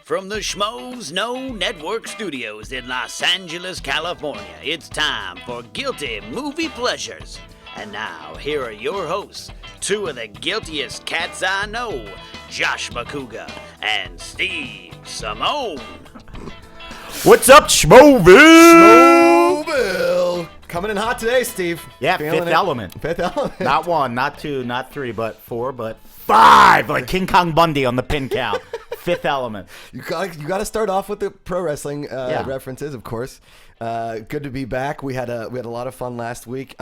From the Schmoes Know Network Studios in Los Angeles, California, it's time for Guilty Movie Pleasures. And now, here are your hosts, two of the guiltiest cats I know, Josh McCouga and Steve Simone. What's up, Schmoville? Schmoville. Coming in hot today, Steve. Yeah, Feeling Fifth it. Element. Fifth Element. Not one, not two, not three, but four, but five. Like King Kong Bundy on the pin count. Fifth Element. You got to start off with the pro wrestling references, of course. Good to be back. We had a lot of fun last week.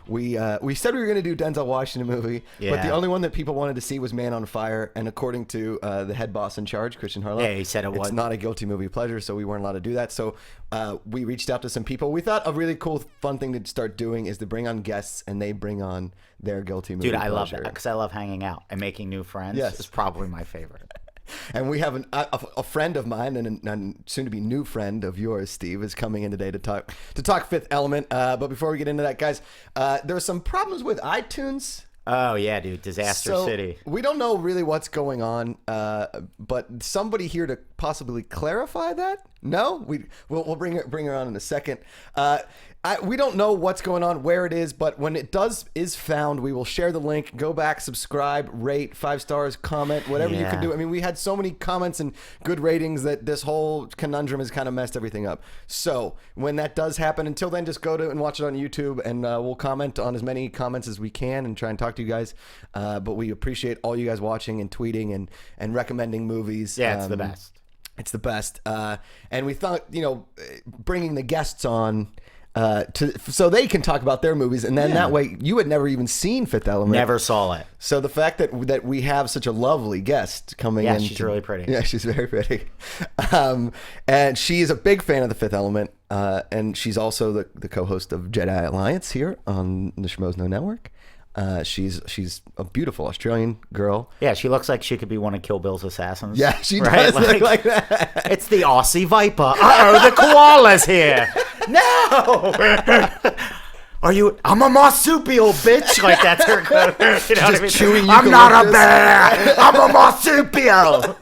We said we were going to do Denzel Washington movie, but the only one that people wanted to see was Man on Fire. And according to the head boss in charge, Christian Harlow, he said it's not a guilty movie pleasure, so we weren't allowed to do that. So we reached out to some people. We thought a really cool, fun thing to start doing is to bring on guests, and they bring on their guilty movie pleasure. Dude, I love that because I love hanging out and making new friends. Yes. It's probably my favorite. And we have a friend of mine and a soon-to-be new friend of yours, Steve, is coming in today to talk Fifth Element. But before we get into that, guys, there are some problems with iTunes. Oh, yeah, dude. Disaster City. We don't know really what's going on, but somebody here to possibly clarify that? No? We'll bring her on in a second. We don't know what's going on, where it is, but when it is found, we will share the link. Go back, subscribe, rate, 5 stars, comment, whatever you can do. I mean, we had so many comments and good ratings that this whole conundrum has kind of messed everything up. So when that does happen, until then, just go to and watch it on YouTube, and we'll comment on as many comments as we can and try and talk to you guys. But we appreciate all you guys watching and tweeting and recommending movies. Yeah, it's the best. It's the best. And we thought, bringing the guests on so they can talk about their movies, and then that way you had never even seen Fifth Element. Never saw it. So the fact that we have such a lovely guest coming in. Yeah, she's really pretty. Yeah, she's very pretty. And she is a big fan of the Fifth Element, and she's also the co-host of Jedi Alliance here on the Schmoes Know Network. She's a beautiful Australian girl. Yeah, she looks like she could be one of Kill Bill's assassins. Yeah, she does look like that. It's the Aussie Viper. Uh-oh, the koala's here. No! I'm a marsupial, bitch. Like, that's her. You know what I mean? Chewing I'm not a bear. I'm a marsupial.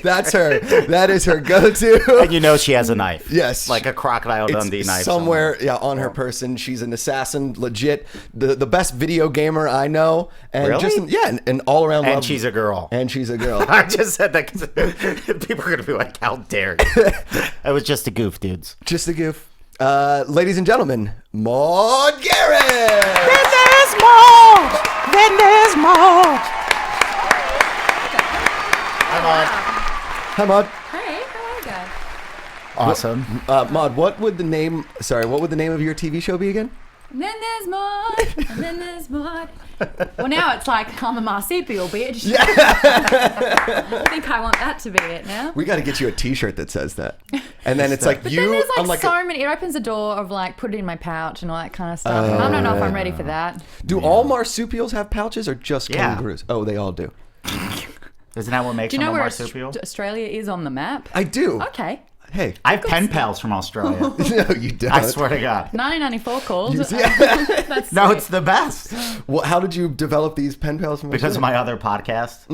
That's her. That is her go-to. And you know she has a knife. Yes. Like a Crocodile Dundee knife. Somewhere on her person. She's an assassin, legit. The best video gamer I know. And really? And all around love. And she's a girl. And she's a girl. I just said that because people are going to be like, how dare you? It was just a goof, dudes. Just a goof. Ladies and gentlemen, Maude Garrett! Then there's more! Then there's more! Hi, Maude. Hey, how are you guys? Awesome. Maude, what would the name of your TV show be again? And then there's more, and then there's more. Well, now it's like, I'm a marsupial, bitch. Yeah. I think I want that to be it now. We got to get you a T-shirt that says that. And then it's like But you. then there's unlike so many. It opens the door of like, put it in my pouch and all that kind of stuff. And I don't know if I'm ready for that. Do all marsupials have pouches or just kangaroos? Oh, they all do. Isn't that what makes Do you them know a where marsupial? Australia is on the map? I do. Okay. Hey. I have pen pals from Australia. No, you don't. I swear to God. 1994 called. That's No, sweet. it's the best. Well, how did you develop these pen pals? From Because of my other podcast.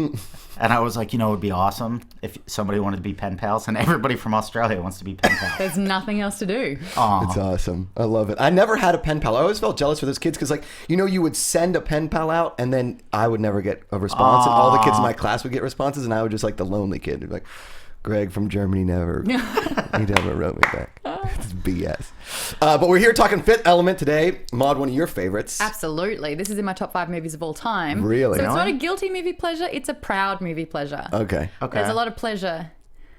And I was like, it would be awesome if somebody wanted to be pen pals, and everybody from Australia wants to be pen pals. There's nothing else to do. Aw. It's awesome. I love it. I never had a pen pal. I always felt jealous for those kids because, you would send a pen pal out, and then I would never get a response, and all the kids in my class would get responses, and I would just like the lonely kid. Who'd be like, Greg from Germany he never wrote me back. It's BS. But we're here talking Fifth Element today. Maude, one of your favorites. Absolutely. This is in my top 5 movies of all time. Really? So it's not a guilty movie pleasure. It's a proud movie pleasure. Okay. There's a lot of pleasure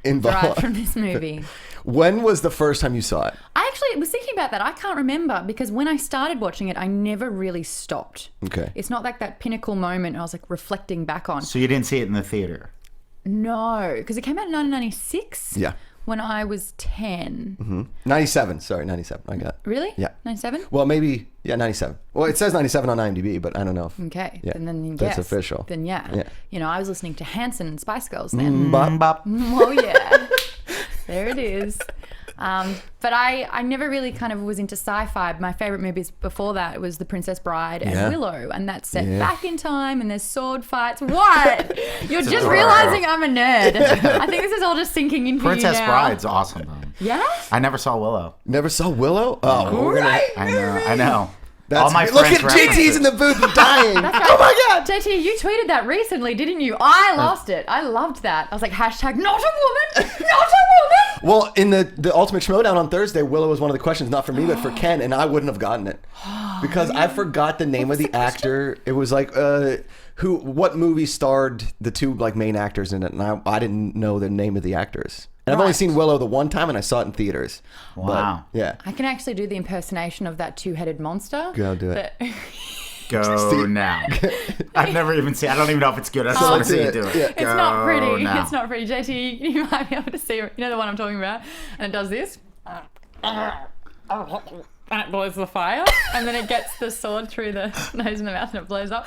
Involved derived from this movie. When was the first time you saw it? I actually was thinking about that. I can't remember because when I started watching it, I never really stopped. Okay. It's not like that pinnacle moment I was like reflecting back on. So you didn't see it in the theater? No, because it came out in 1996. Yeah. When I was 10. 97. Sorry, 97. I got. Really? Yeah. 97? Well, maybe. Yeah, 97. Well, it says 97 on IMDb, but I don't know. Okay. Yeah. And then That's yes. official. Then Yeah. I was listening to Hanson and Spice Girls then. Bop. Oh yeah. There it is. But I never really kind of was into sci-fi. My favorite movies before that was The Princess Bride and Willow, and that's set back in time and there's sword fights. What? You're just realizing I'm a nerd. I think this is all just sinking into Princess you now. Bride's awesome, though. Yeah? I never saw Willow. Never saw Willow? Oh, we're gonna. I know. That's All my look friends at reference JT's it. in the booth dying. That's right. Oh my god! JT, you tweeted that recently, didn't you? I lost it. I loved that. I was like, hashtag not a woman, not a woman. Well, in the Ultimate Schmodown on Thursday, Willow was one of the questions, not for me, but for Ken, and I wouldn't have gotten it. Because I forgot the name of the actor. It was like, what movie starred the two like main actors in it, and I didn't know the name of the actors. And I've only seen Willow the one time, and I saw it in theaters. Wow. But, yeah. I can actually do the impersonation of that two-headed monster. Go do it. Go now. I've never even seen. I don't even know if it's good. I just want to see you do it. Yeah. It's not pretty. Now. It's not pretty. JT, you might be able to see, you know the one I'm talking about? And it does this. And it blows the fire. And then it gets the sword through the nose and the mouth and it blows up.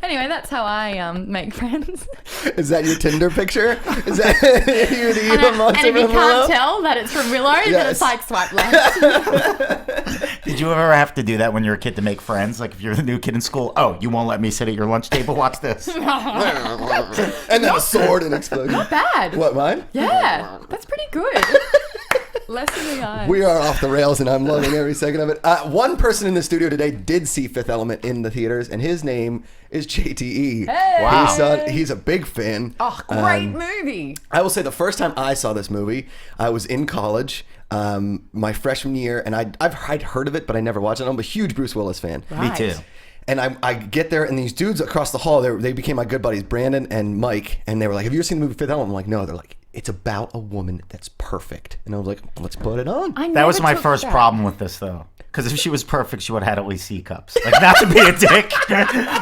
Anyway, that's how I make friends. Is that your Tinder picture? Is that you the And, evil monster and if you from Willow? can't tell that it's from Willow, then Yes. it's like swipe left. Did you ever have to do that when you were a kid to make friends? Like if you're the new kid in school, oh, you won't let me sit at your lunch table? Watch this. And then a sword and explosion. Not bad. What, mine? Yeah, that's pretty good. Less in the eyes. We are off the rails, and I'm loving every second of it. One person in the studio today did see Fifth Element in the theaters, and his name is JTE. Hey! Wow. He's a big fan. Oh, great movie. I will say the first time I saw this movie, I was in college, my freshman year, and I'd heard of it, but I never watched it. I'm a huge Bruce Willis fan. Me too. And I get there, and these dudes across the hall, they became my good buddies, Brandon and Mike, and they were like, have you ever seen the movie Fifth Element? I'm like, no. They're like, it's about a woman that's perfect. And I was like, let's put it on. That was my first problem with this, though. Because if she was perfect, she would have had at least C cups. Like, not to be a dick,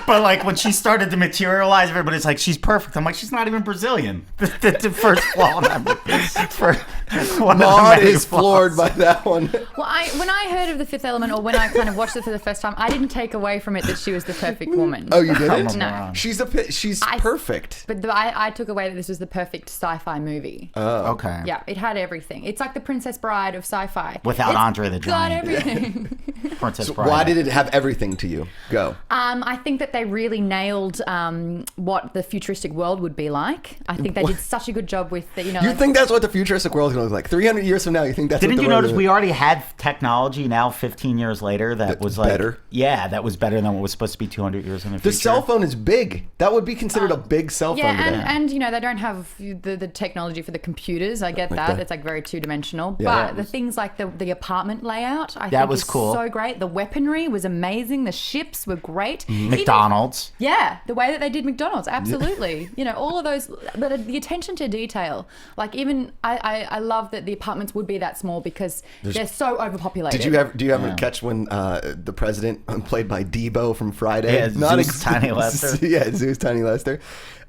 but like when she started to materialize, everybody's like, she's perfect. I'm like, she's not even Brazilian. The first flaw in that movie. Maude is floored by that one. Well, when I heard of The Fifth Element, or when I kind of watched it for the first time, I didn't take away from it that she was the perfect woman. Oh, you didn't? No. She's perfect. But I took away that this was the perfect sci-fi movie. Okay. Yeah, it had everything. It's like the Princess Bride of sci-fi. Without It's Andre the got Giant. everything. Princess Bride. Why did it have everything to you? Go. I think that they really nailed what the futuristic world would be like. I think they did such a good job with the, You like, think that's what the futuristic world is going to look like? 300 years from now, you think that's Didn't what you the world notice is? we already had technology now 15 years later that was like better? Yeah, that was better than what was supposed to be 200 years in the future. The cell phone is big. That would be considered a big cell phone yeah, today. and they don't have the technology for the computers. I get that. It's like very two-dimensional. Yeah. But the things like the apartment layout, I That think was is cool. so great. The weaponry was amazing. The ships were great. McDonald's. Yeah, the way that they did McDonald's, absolutely. All of those, but the attention to detail. Like even I love that the apartments would be that small because they're so overpopulated. Do you ever catch when the president, played by Diva from Friday, Yeah, Zeus Tiny Lester. Yeah, Zeus Tiny Lester,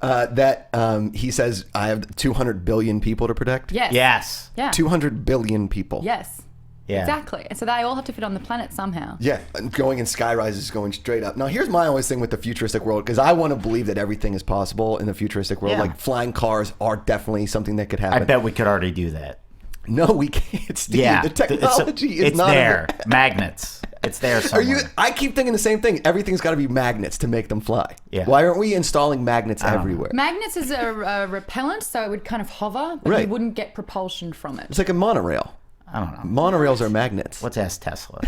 that he says, I have 200 billion people to protect. Yes. Yes. Yeah. 200 billion people. Yes. Yeah. Exactly. So they all have to fit on the planet somehow. Yeah, and going in skyrises, is going straight up. Now, here's my always thing with the futuristic world, because I want to believe that everything is possible in the futuristic world. Yeah. Like flying cars are definitely something that could I happen. bet we could already do that. No, we can't, Steve. Yeah. The technology is it's not there. Magnets. It's there Are somewhere. I keep thinking the same thing. Everything's got to be magnets to make them fly. Yeah. Why aren't we installing magnets everywhere? Magnets is a repellent, so it would kind of hover, but Right. you wouldn't get propulsion from it. It's like a monorail. I don't know. Monorails are magnets. Let's ask Tesla.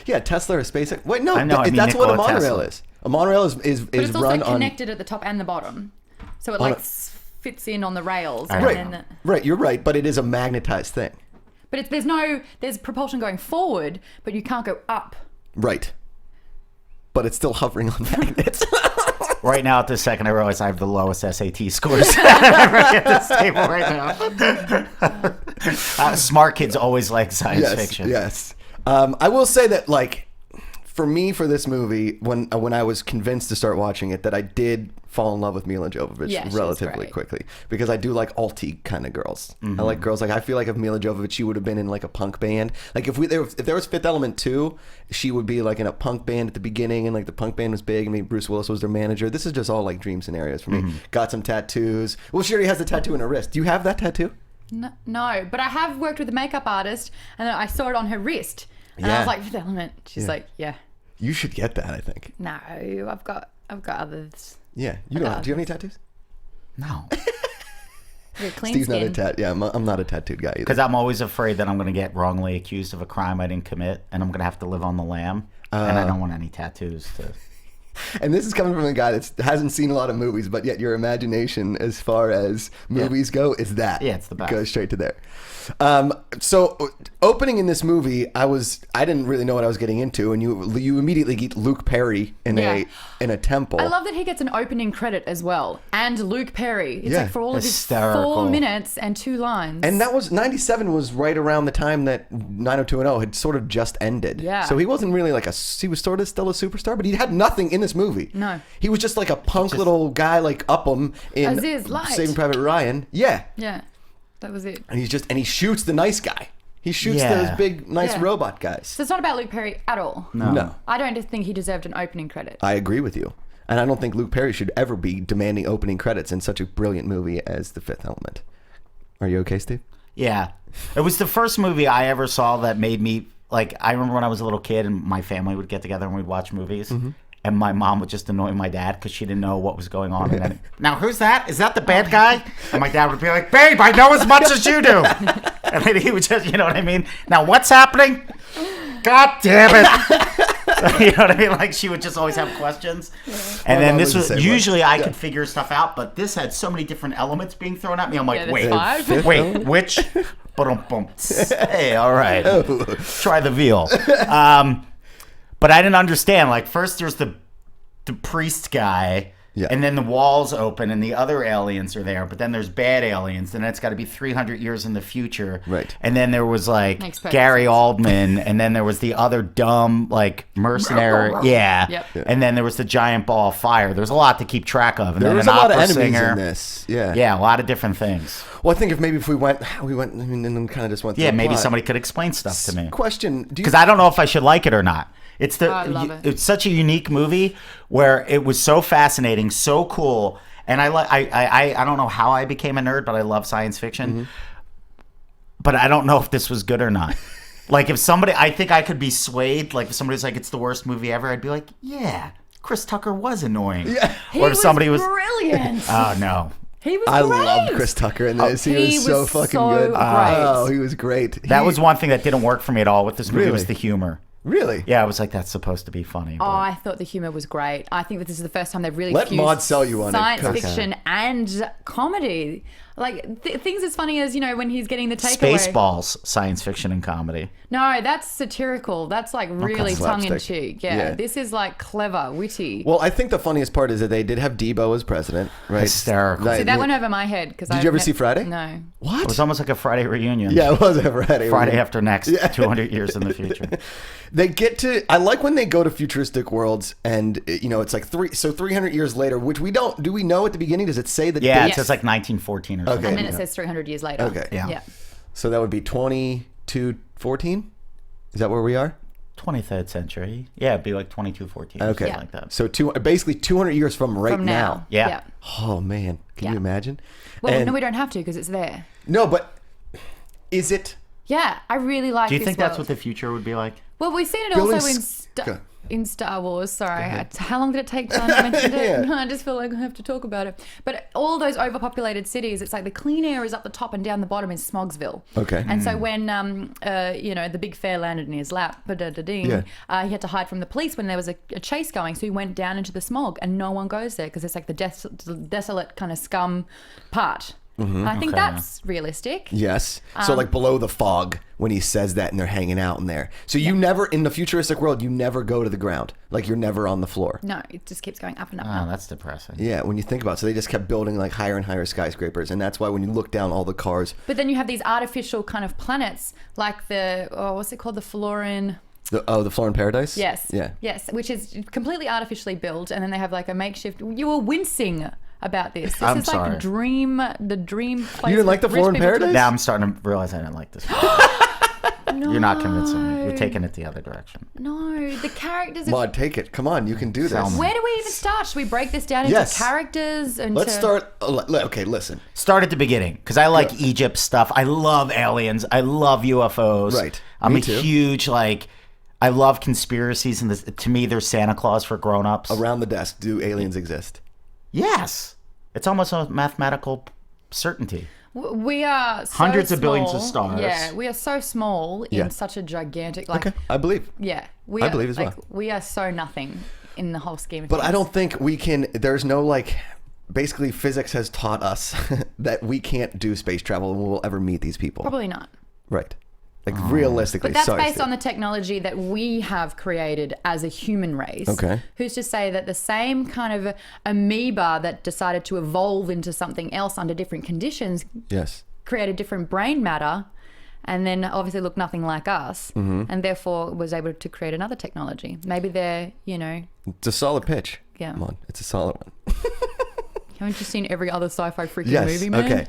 Yeah, Tesla or SpaceX. Wait, no, I know, I mean that's what a Nikola monorail Tesla. is. A monorail is But it's also run on. connected at the top and the bottom. So it On like a- fits in on the rails. I And Right, then right. You're right, but it is a magnetized thing. but there's propulsion going forward, but you can't go up. Right. But it's still hovering on magnets. Right now, at this second, I realize I have the lowest SAT scores ever at this table right now. Smart kids always like science fiction. Yes. I will say that, like, for me, for this movie, when I was convinced to start watching it, that I did fall in love with Mila Jovovich Yeah, she's relatively great. quickly, because I do like alty kind of girls. Mm-hmm. I like girls, like, I feel like if Mila Jovovich, she would have been in like a punk band. Like if there was Fifth Element 2, she would be like in a punk band at the beginning, and like the punk band was big. I mean, Bruce Willis was their manager. This is just all like dream scenarios for me. Mm-hmm. Got some tattoos. Well, she already has the tattoo in her wrist. Do you have that tattoo? No, but I have worked with a makeup artist, and I saw it on her wrist, and I was like, Fifth Element. She's like, yeah. You should get that, I think. No, I've got others. Yeah. You don't. Do you have any tattoos? No. Clean Steve's skin. not I'm not a tattooed guy either. Because I'm always afraid that I'm going to get wrongly accused of a crime I didn't commit, and I'm going to have to live on the lam. And I don't want any tattoos to... And this is coming from a guy that hasn't seen a lot of movies, but yet your imagination as far as movies go is that. Yeah, it's the best. Goes straight to there. So opening in this movie, I didn't really know what I was getting into, and you immediately get Luke Perry in a temple. I love that he gets an opening credit as well, and Luke Perry. It's Yeah. like for all of his Hysterical. 4 minutes and 2 lines. And that was 97 was right around the time that 90210 had sort of just ended. Yeah. So he wasn't really he was sort of still a superstar, but he had nothing in this movie. No. He was just like a punk little guy like Upham in Aziz Light. Saving Private Ryan. Yeah. Yeah, that was it. And he shoots the nice guy. He shoots Yeah. those big nice Yeah. robot guys. So it's not about Luke Perry at all. No. I don't think he deserved an opening credit. I agree with you. And I don't think Luke Perry should ever be demanding opening credits in such a brilliant movie as The Fifth Element. Are you okay, Steve? Yeah. It was the first movie I ever saw that made me, like, I remember when I was a little kid and my family would get together and we'd watch movies. And my mom would just annoy my dad because she didn't know what was going on. And then, now, who's that? Is that the bad guy? And my dad would be like, babe, I know as much as you do. And then he would just, you know what I mean? Now, what's happening? God damn it. You know what I mean? Like, she would just always have questions. And My then mom this was the was, same way. usually I could figure stuff out, but this had so many different elements being thrown at me. I'm like, Yeah, there's wait, 5. Fifth wait, element? which? Ba-dum-bum. Hey, all right. Try the veal. But I didn't understand. Like, first there's the priest guy, Yeah. and then the walls open and the other aliens are there, but then there's bad aliens, and it's got to be 300 years in the future. Right. And then there was, like, Makes perfect Gary sense. Oldman, and then there was the other dumb, like, mercenary. Yeah. Yep. And then there was the giant ball of fire. There's a lot to keep track of. And There then was an a lot of opera enemies singer. in this. Yeah. Yeah, a lot of different things. Well, I think if we went, I mean, and then kind of just went through Yeah, the maybe plot. somebody could explain stuff to me. Question. Do you Because I don't know if I should like it or not. It's I love it. It's such a unique movie where it was so fascinating, so cool, and I don't know how I became a nerd, but I love science fiction. But I don't know if this was good or not. Like, if somebody, I think I could be swayed. Like, if somebody's like, it's the worst movie ever, I'd be like, yeah, Chris Tucker was annoying. Yeah. He Or if somebody was, brilliant. oh no. He was I great. loved Chris Tucker in this. He he was so was fucking so good. great. Oh, he was great. That was one thing that didn't work for me at all with this movie was Really? the humor. Really. Yeah, I was like, that's supposed to be funny. Oh, but- I thought the humor was great. I think that this is the first time they've really Let fused Maude sell you on it, science 'cause- fiction and comedy. Like things as funny as, you know, when he's getting the takeaway. Spaceballs, science fiction and comedy. No, that's satirical. That's like really tongue in Slapstick. cheek. Yeah. Yeah. This is like clever, witty. Well, I think the funniest part is that they did have Debo as president, right? Hysterical. Right. See, that went over my head because Did you ever see Friday? No. It What? was almost like a Friday reunion. Yeah, it was a Friday. Friday after next, 200 years in the future. They get to. I like when they go to futuristic worlds, and you know, it's like 300 years later, which we don't. Do we know at the beginning? Does it say the Yeah, date? it says like 1914 or something. And then it says 300 years later. Okay. Yeah. So that would be 2214. Is that where we are? 23rd century. Yeah, it'd be like 2214 or Okay. something like that. So basically 200 years from right From now. Yeah. Oh man, can you Yeah. imagine? Well, And- no, we don't have to because it's there. No, but is it? Yeah, I really like Do you this think that's world. what the future would be like? Well, we've seen it Building also Go. in Star Wars. Sorry, how long did it take John to mention it? Yeah. No, I just feel like I have to talk about it. But all those overpopulated cities, it's like the clean air is up the top and down the bottom is Smogsville. Okay. And so when you know, the big fair landed in his lap, ba-da-da-ding, Yeah. he had to hide from the police when there was a chase going. So he went down into the smog, and no one goes there because it's like the desolate kind of scum part. And I think Okay. that's realistic. Yes. So like below the fog when he says that and they're hanging out in there. So you never, in the futuristic world, you never go to the ground. Like you're never on the floor. No, it just keeps going up and up. and Oh, up. that's depressing. Yeah, when you think about it. So they just kept building like higher and higher skyscrapers. And that's why when you look down all the cars, But then you have these artificial kind of planets, like the what's it called, the Florin? the floor in paradise? Yes. Yeah. Yes, which is completely artificially built, and then they have like a makeshift. You were wincing about this. This I'm is like sorry. the dream place. You didn't like the for Floor rich in people to Paradise? live. Now I'm starting to realize I didn't like this. No. You're not convincing me. You're taking it the other direction. No, the characters are... Maude, take it. Come on, you can do this. Selma. Where do we even start? Should we break this down into Yes. characters? Let's start. Okay, listen. Start at the beginning, because I like Egypt stuff. I love aliens. I love UFOs. Right. I'm Me a too. huge, I love conspiracies, and this, to me, they're Santa Claus for grown-ups. Around the desk, do aliens exist? Yes. It's almost a mathematical certainty. We are so Hundreds of small. billions of stars. Yeah, we are so small Yeah. in such a gigantic... Like, Okay, I believe. Yeah. I believe as well. We are so nothing in the whole scheme of But things. I don't think we can. There's no basically physics has taught us that we can't do space travel and we'll ever meet these people. Probably not. Right. Realistically. But that's sorry, based Steve. on the technology that we have created as a human race. Okay. Who's to say that the same kind of amoeba that decided to evolve into something else under different conditions Yes. created different brain matter and then obviously looked nothing like us and therefore was able to create another technology. Maybe they're, It's a solid pitch. Yeah. Come on. It's a solid one. haven't you seen every other sci-fi freaking Yes. movie, man? Okay.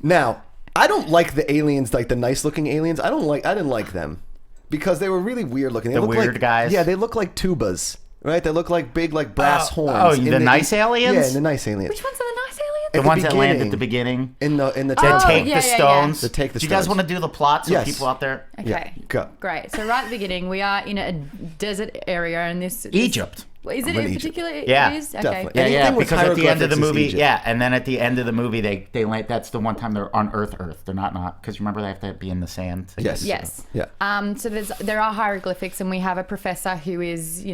Now, I don't like the aliens, the nice looking aliens. I didn't like them because they were really weird looking. They The look weird like, guys? Yeah, they look like tubas. Right? They look like big brass horns. Oh, in the nice aliens? Yeah, the nice aliens. Which ones are the nice aliens? The At the ones that land at beginning. the beginning. In the That Oh, take yeah, the yeah, stones. That take the Do you guys stones. want to do the plot so Yes. people out there? Okay. Yeah, go. Great. So right at the beginning, we are in a desert area, and this Egypt. Is it I'm in in Egypt. particular? Yeah, It is? Okay. definitely. Yeah, Anything with because at the end of the hieroglyphics is movie, Egypt. and then at the end of the movie, they land. That's the one time they're on Earth. They're not, because remember they have to be in the sand. to Yes. get- Yes. Yeah. So there are hieroglyphics, and we have a professor who is,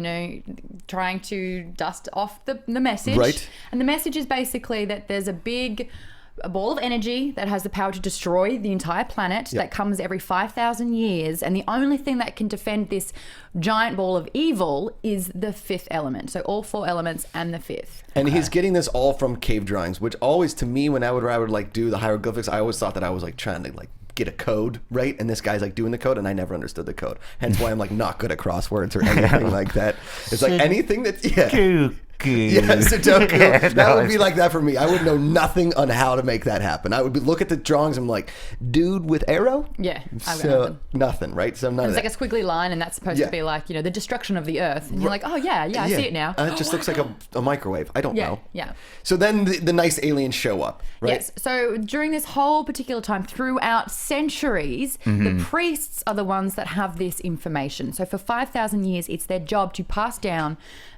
trying to dust off the message. Right. And the message is basically that there's a ball of energy that has the power to destroy the entire planet that comes every 5,000 years. And the only thing that can defend this giant ball of evil is the fifth element. So all four elements and the fifth. And he's getting this all from cave drawings, which always to me when I would do the hieroglyphics, I always thought that I was trying to get a code, right? And this guy's doing the code and I never understood the code. Hence why I'm not good at crosswords or anything like that. It's anything that Cuckoo. Yeah, Sudoku. Yeah, That would be like that for me. I would know nothing on how to make that happen. I would look at the drawings and I'm like, dude with arrow? Yeah. I've got So nothing, right? So none of It's that. like a squiggly line, and that's supposed Yeah. to be the destruction of the earth. And you're like, oh, yeah, I see it now. It just looks like a microwave. I don't Yeah, know. yeah. So then the nice aliens show up, right? Yes. So during this whole particular time, throughout centuries, the priests are the ones that have this information. So for 5,000 years, it's their job to pass down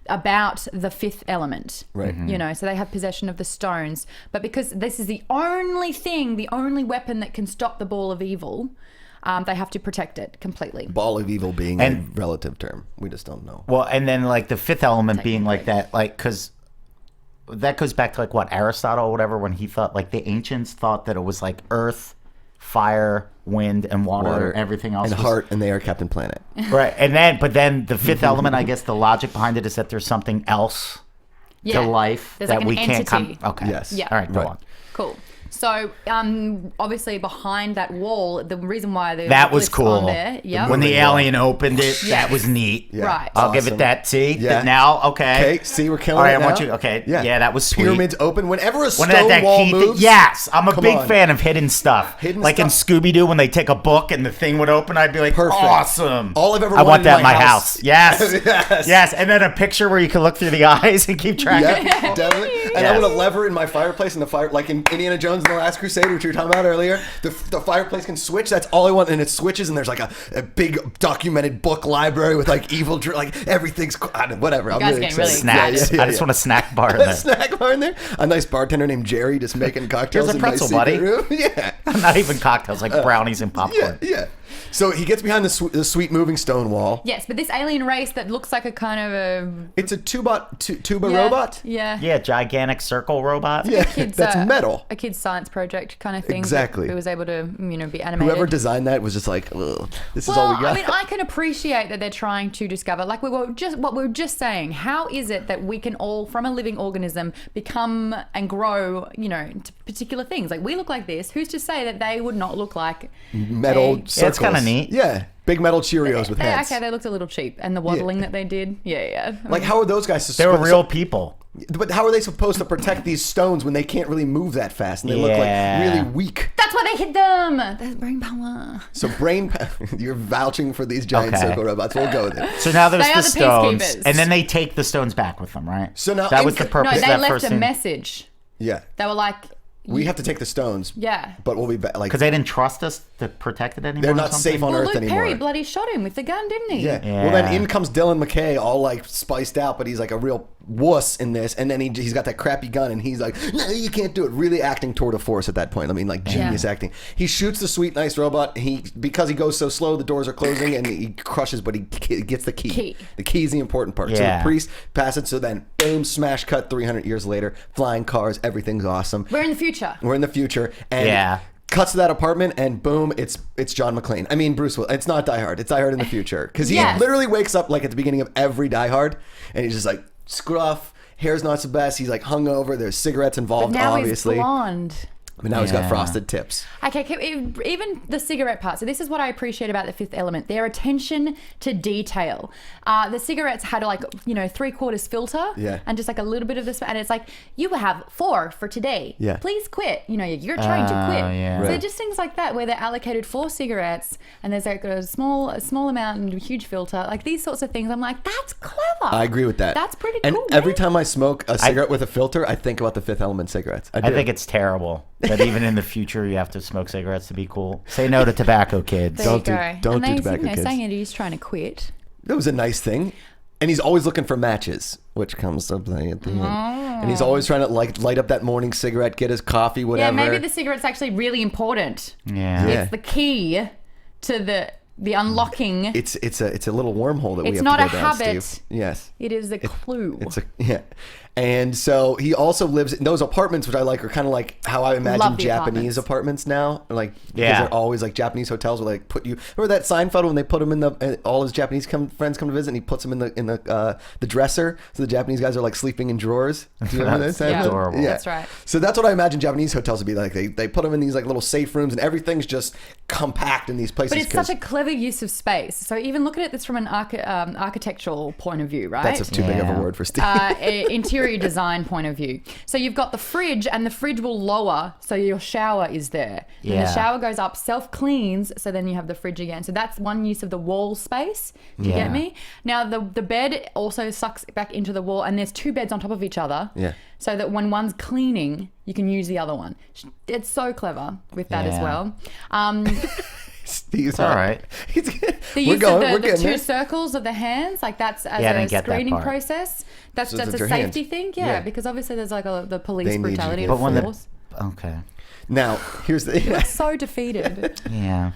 about the fifth element. Right. So they have possession of the stones. But because this is the only weapon that can stop the ball of evil, they have to protect it completely. Ball of evil being And- a relative term. We just don't know. Well, and then the fifth element being that, because that goes back to what Aristotle or whatever, when he thought the ancients thought that it was earth, fire, wind, and water, and everything else. And was, heart, and they are Captain Planet. Right, but then the fifth element, I guess the logic behind it is that there's something else to life There's that an we can't entity. Okay. Yes. Yeah. All right, go Right. on. Cool. So, obviously, behind that wall, the reason why the That was glyphs cool. on there, yep. When the Moving wall. alien opened it, that was neat. Yeah. Right. I'll give Awesome. it that. See? Yeah. Now, okay. Okay, see, we're killing All right, it I want now. you. Okay. Yeah, that was sweet. Pyramids open. Whenever a When stone that wall key moves. yes, I'm a Come big on. fan of hidden stuff. Hidden like in stuff. Scooby Doo, when they take a book and the thing would open, I'd be like, Perfect. awesome. All I've ever I want wanted that in in my my house. house. Yes. Yes. Yes. And then a picture where you can look through the eyes and keep track. Yeah, definitely. And I Yes. want a lever in my fireplace, and the fire, like in Indiana Jones and the Last Crusade, which we were talking about earlier, the fireplace can switch. That's all I want, and it switches, and there's a big documented book library with evil, everything's whatever. I'm guys really getting really excited. Snacks. I just want a snack bar in a there. snack bar in there. A nice bartender named Jerry just making cocktails. Here's a in my pretzel, secret buddy. room. Yeah. Not even cocktails, like brownies and popcorn. Yeah. So he gets behind the sweet moving stone wall. Yes, but this alien race that looks like a kind of a It's a tuba robot. Yeah. Yeah, gigantic circle robot. Yeah, Kid's, that's metal. A kid's science project kind of thing. Exactly. It was able to, be animated. Whoever designed that was just like, ugh, this is Well, all we got. I mean, I can appreciate that they're trying to discover, like we were just saying, how is it that we can all, from a living organism, become and grow, to particular things? Like we look like this. Who's to say that they would not look like metal circles. Yeah, it's kinda neat. Yeah, big metal Cheerios with heads. Okay, they looked a little cheap, and the waddling that they did, yeah. Like, how are those guys? They were real people. But how are they supposed to protect these stones when they can't really move that fast and they look like really weak? That's why they hid them. That's brain power. So you're vouching for these giant circle robots. We'll go with it. So now there's They the are the stones, peacekeepers. and then they take the stones back with them, right? So now that was the purpose No, of they that left first a scene. message. Yeah. They were like, We have to take the stones. yeah. But we'll be back. Like, Because they didn't trust us to protect it anymore. they're or not something? safe on Well, Earth Luke anymore. Perry bloody shot him with the gun, didn't he? Yeah. Yeah. Well, then in comes Dylan McKay, all like spiced out, but he's like a real wuss in this. And then he's got that crappy gun, and he's like, "No, you can't do it." Really acting tour de force at that point. I mean, like genius acting. He shoots the sweet, nice robot. Because he goes so slow, the doors are closing, and he crushes, but he gets the key. The key is the important part. So Yeah. the priest passes it. So then, boom, smash cut. 300 years later, flying cars, everything's awesome. We're in the future. We're in the future, and Yeah. cuts to that apartment, and boom, it's John McClane. I mean, Bruce Willis. It's not Die Hard. It's Die Hard in the future, because he Yes. literally wakes up like at the beginning of every Die Hard, and he's just like scruff, hair's not so best. He's like hungover. There's cigarettes involved, Now obviously, he's blonde. but now he's got Yeah. frosted tips. Okay, even the cigarette part. So this is what I appreciate about the Fifth Element: their attention to detail. The cigarettes had like 3/4 filter, and just like a little bit of this, and it's like you have 4 for today. Yeah. Please quit. You're trying to quit. yeah. So Right. just things like that, where they're allocated 4 cigarettes, and there's like a small amount and a huge filter, like these sorts of things. I'm like, that's clever. I agree with that. That's pretty And cool. every man. time I smoke a cigarette with a filter, I think about the Fifth Element cigarettes. I think it's terrible that even in the future you have to smoke cigarettes to be cool. Say no to tobacco, kids. There don't you do- go. don't and do they, tobacco, kids. saying it, he's trying to quit. That was a nice thing. And he's always looking for matches, which comes to play at the end. And he's always trying to light up that morning cigarette, get his coffee, whatever. Yeah, maybe the cigarette's actually really important. Yeah. Yeah. It's the key to the unlocking. It's a little wormhole that we It's have not to a go down, habit. Steve. Yes. It is a clue. And so he also lives in those apartments, which I like, are kind of like how I imagine Love the Japanese apartments now. Like, because Yeah. they're always like Japanese hotels where they put you. Remember that Seinfeld when they put him in all his Japanese friends come to visit, and he puts them in the dresser, so the Japanese guys are like sleeping in drawers. Do you remember That's that? Yeah. adorable. Yeah. That's right. So that's what I imagine Japanese hotels would be like. They put them in these like little safe rooms, and everything's just compact in these places. But it's such a clever use of space. So even look at this from an architectural point of view, right? That's too big of a Yeah. word for Steve. Interior design point of view. So you've got the fridge, and the fridge will lower, so your shower is there. And Yeah. the shower goes up, self-cleans, so then you have the fridge again. So that's one use of the wall space. Do you Yeah. get me? Now the bed also sucks back into the wall, and there's 2 beds on top of each other. Yeah. So that when one's cleaning, you can use the other one. It's so clever with that as Yeah. well. Steve's all right. The We're use going. of We're the getting 2 there. circles of the hands, like that's as Yeah, I a didn't get that screening part. process. That's So just that's a your safety hands. thing, Yeah. because obviously there's like the police They need you to brutality get of But when the force. okay, Now, here's the. So defeated. yeah.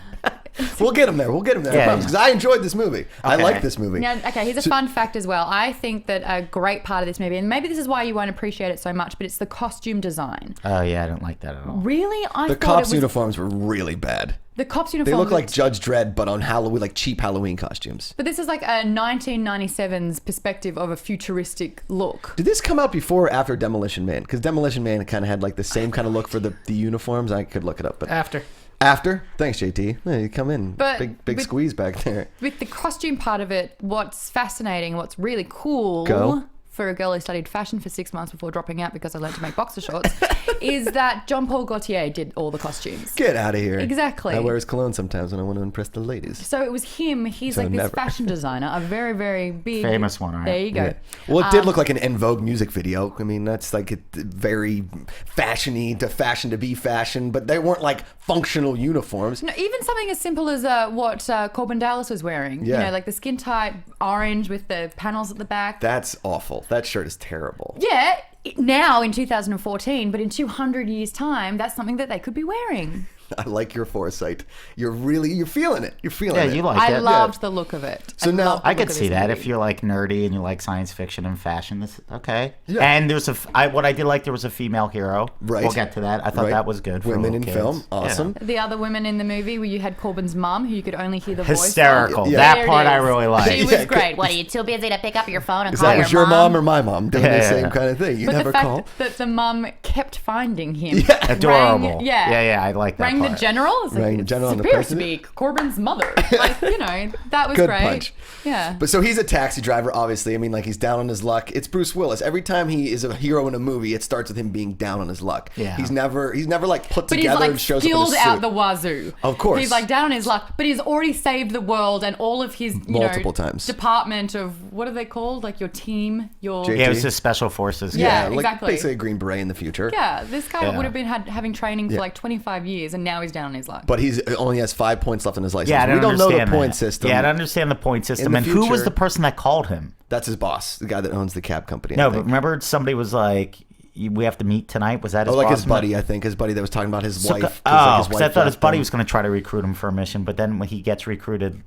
We'll get him there. We'll get him there. Yeah. Because I enjoyed this movie. I Okay. like this movie. Now, okay, here's a fun fact as well. I think that a great part of this movie, and maybe this is why you won't appreciate it so much, but it's the costume design. Oh yeah, I don't like that at all. Really, I The thought cops' it was uniforms were really bad. the cops' They uniforms. look like Judge Dredd, but on Halloween, like cheap Halloween costumes. But this is like a 1997's perspective of a futuristic look. Did this come out before or after Demolition Man? Because Demolition Man kind of had like the same kind of look for the uniforms. I could look it up, but After. after. Thanks, JT. Yeah, you come in, But big with- squeeze back there. With the costume part of it, what's fascinating, what's really cool Go. for a girl who studied fashion for 6 months before dropping out because I learned to make boxer shorts, is that Jean Paul Gaultier did all the costumes. Get out of here. Exactly. I wear his cologne sometimes when I want to impress the ladies. So it was him. He's So like this never. fashion designer, a very, very big... Famous one, right? There you go. Yeah. Well, it did look like an En Vogue music video. I mean, that's like very fashion-y to fashion to be fashion, but they weren't like functional uniforms. No, even something as simple as what Corbin Dallas was wearing. Yeah. You know, like the skin tight orange with the panels at the back. That's awful. That shirt is terrible. Yeah, now in 2014, but in 200 years' time, that's something that they could be wearing. I like your foresight. You're feeling it. You're feeling Yeah, it. you like I it. loved the look of it. So now- loved the I look could of see this that movie. if you're like nerdy and you like science fiction and fashion. This okay. Yeah. And there's what I did like, there was a female hero. Right. We'll get to that. I thought Right. that was good for Women little in kids. film. Awesome. The other women in the movie where you had Corbin's mum, who you could only hear the voice. Hysterical. Yeah. That There it part I is. really She liked. was Yeah, great. What, are you too busy to pick up your phone and Is call that your was your mom or my mom doing the Yeah. same kind of thing? You But never the fact call. that the mum kept finding him. Adorable. Rang, yeah. Yeah, I like that Rang the part. general. It's Right, like, the general and the appears to president. be Corbin's mother. Like, you know, that was Good great. punch. Yeah. But so he's a taxi driver, obviously. I mean, like, he's down on his luck. It's Bruce Willis. Every time he is a hero in a movie, it starts with him being down on his luck. Yeah. He's never like put But he's together like and shows up in a skilled suit. out the wazoo. Of course. He's like down on his luck, but he's already saved the world and all of his Multiple times. department of what are they called? Like your team, your J- Yeah, it was just special forces. Yeah. like exactly. basically a Green Beret in the future. yeah. This guy Yeah. would have been having training for like 25 years, and now he's down on his luck. But he's only has 5 points left on his license. Yeah, I we don't know the understand point that. system. Yeah, I don't understand the point system. the And who was future- the person that called him? That's his boss, the guy that owns the cab company. I No, but think. remember somebody was like, "We have to meet tonight." Was that his like boss? his buddy, I think. His buddy that was talking about his wife. 'cause, Oh, like, his because I wife thought his left buddy him. was going to try to recruit him for a mission, but then when he gets recruited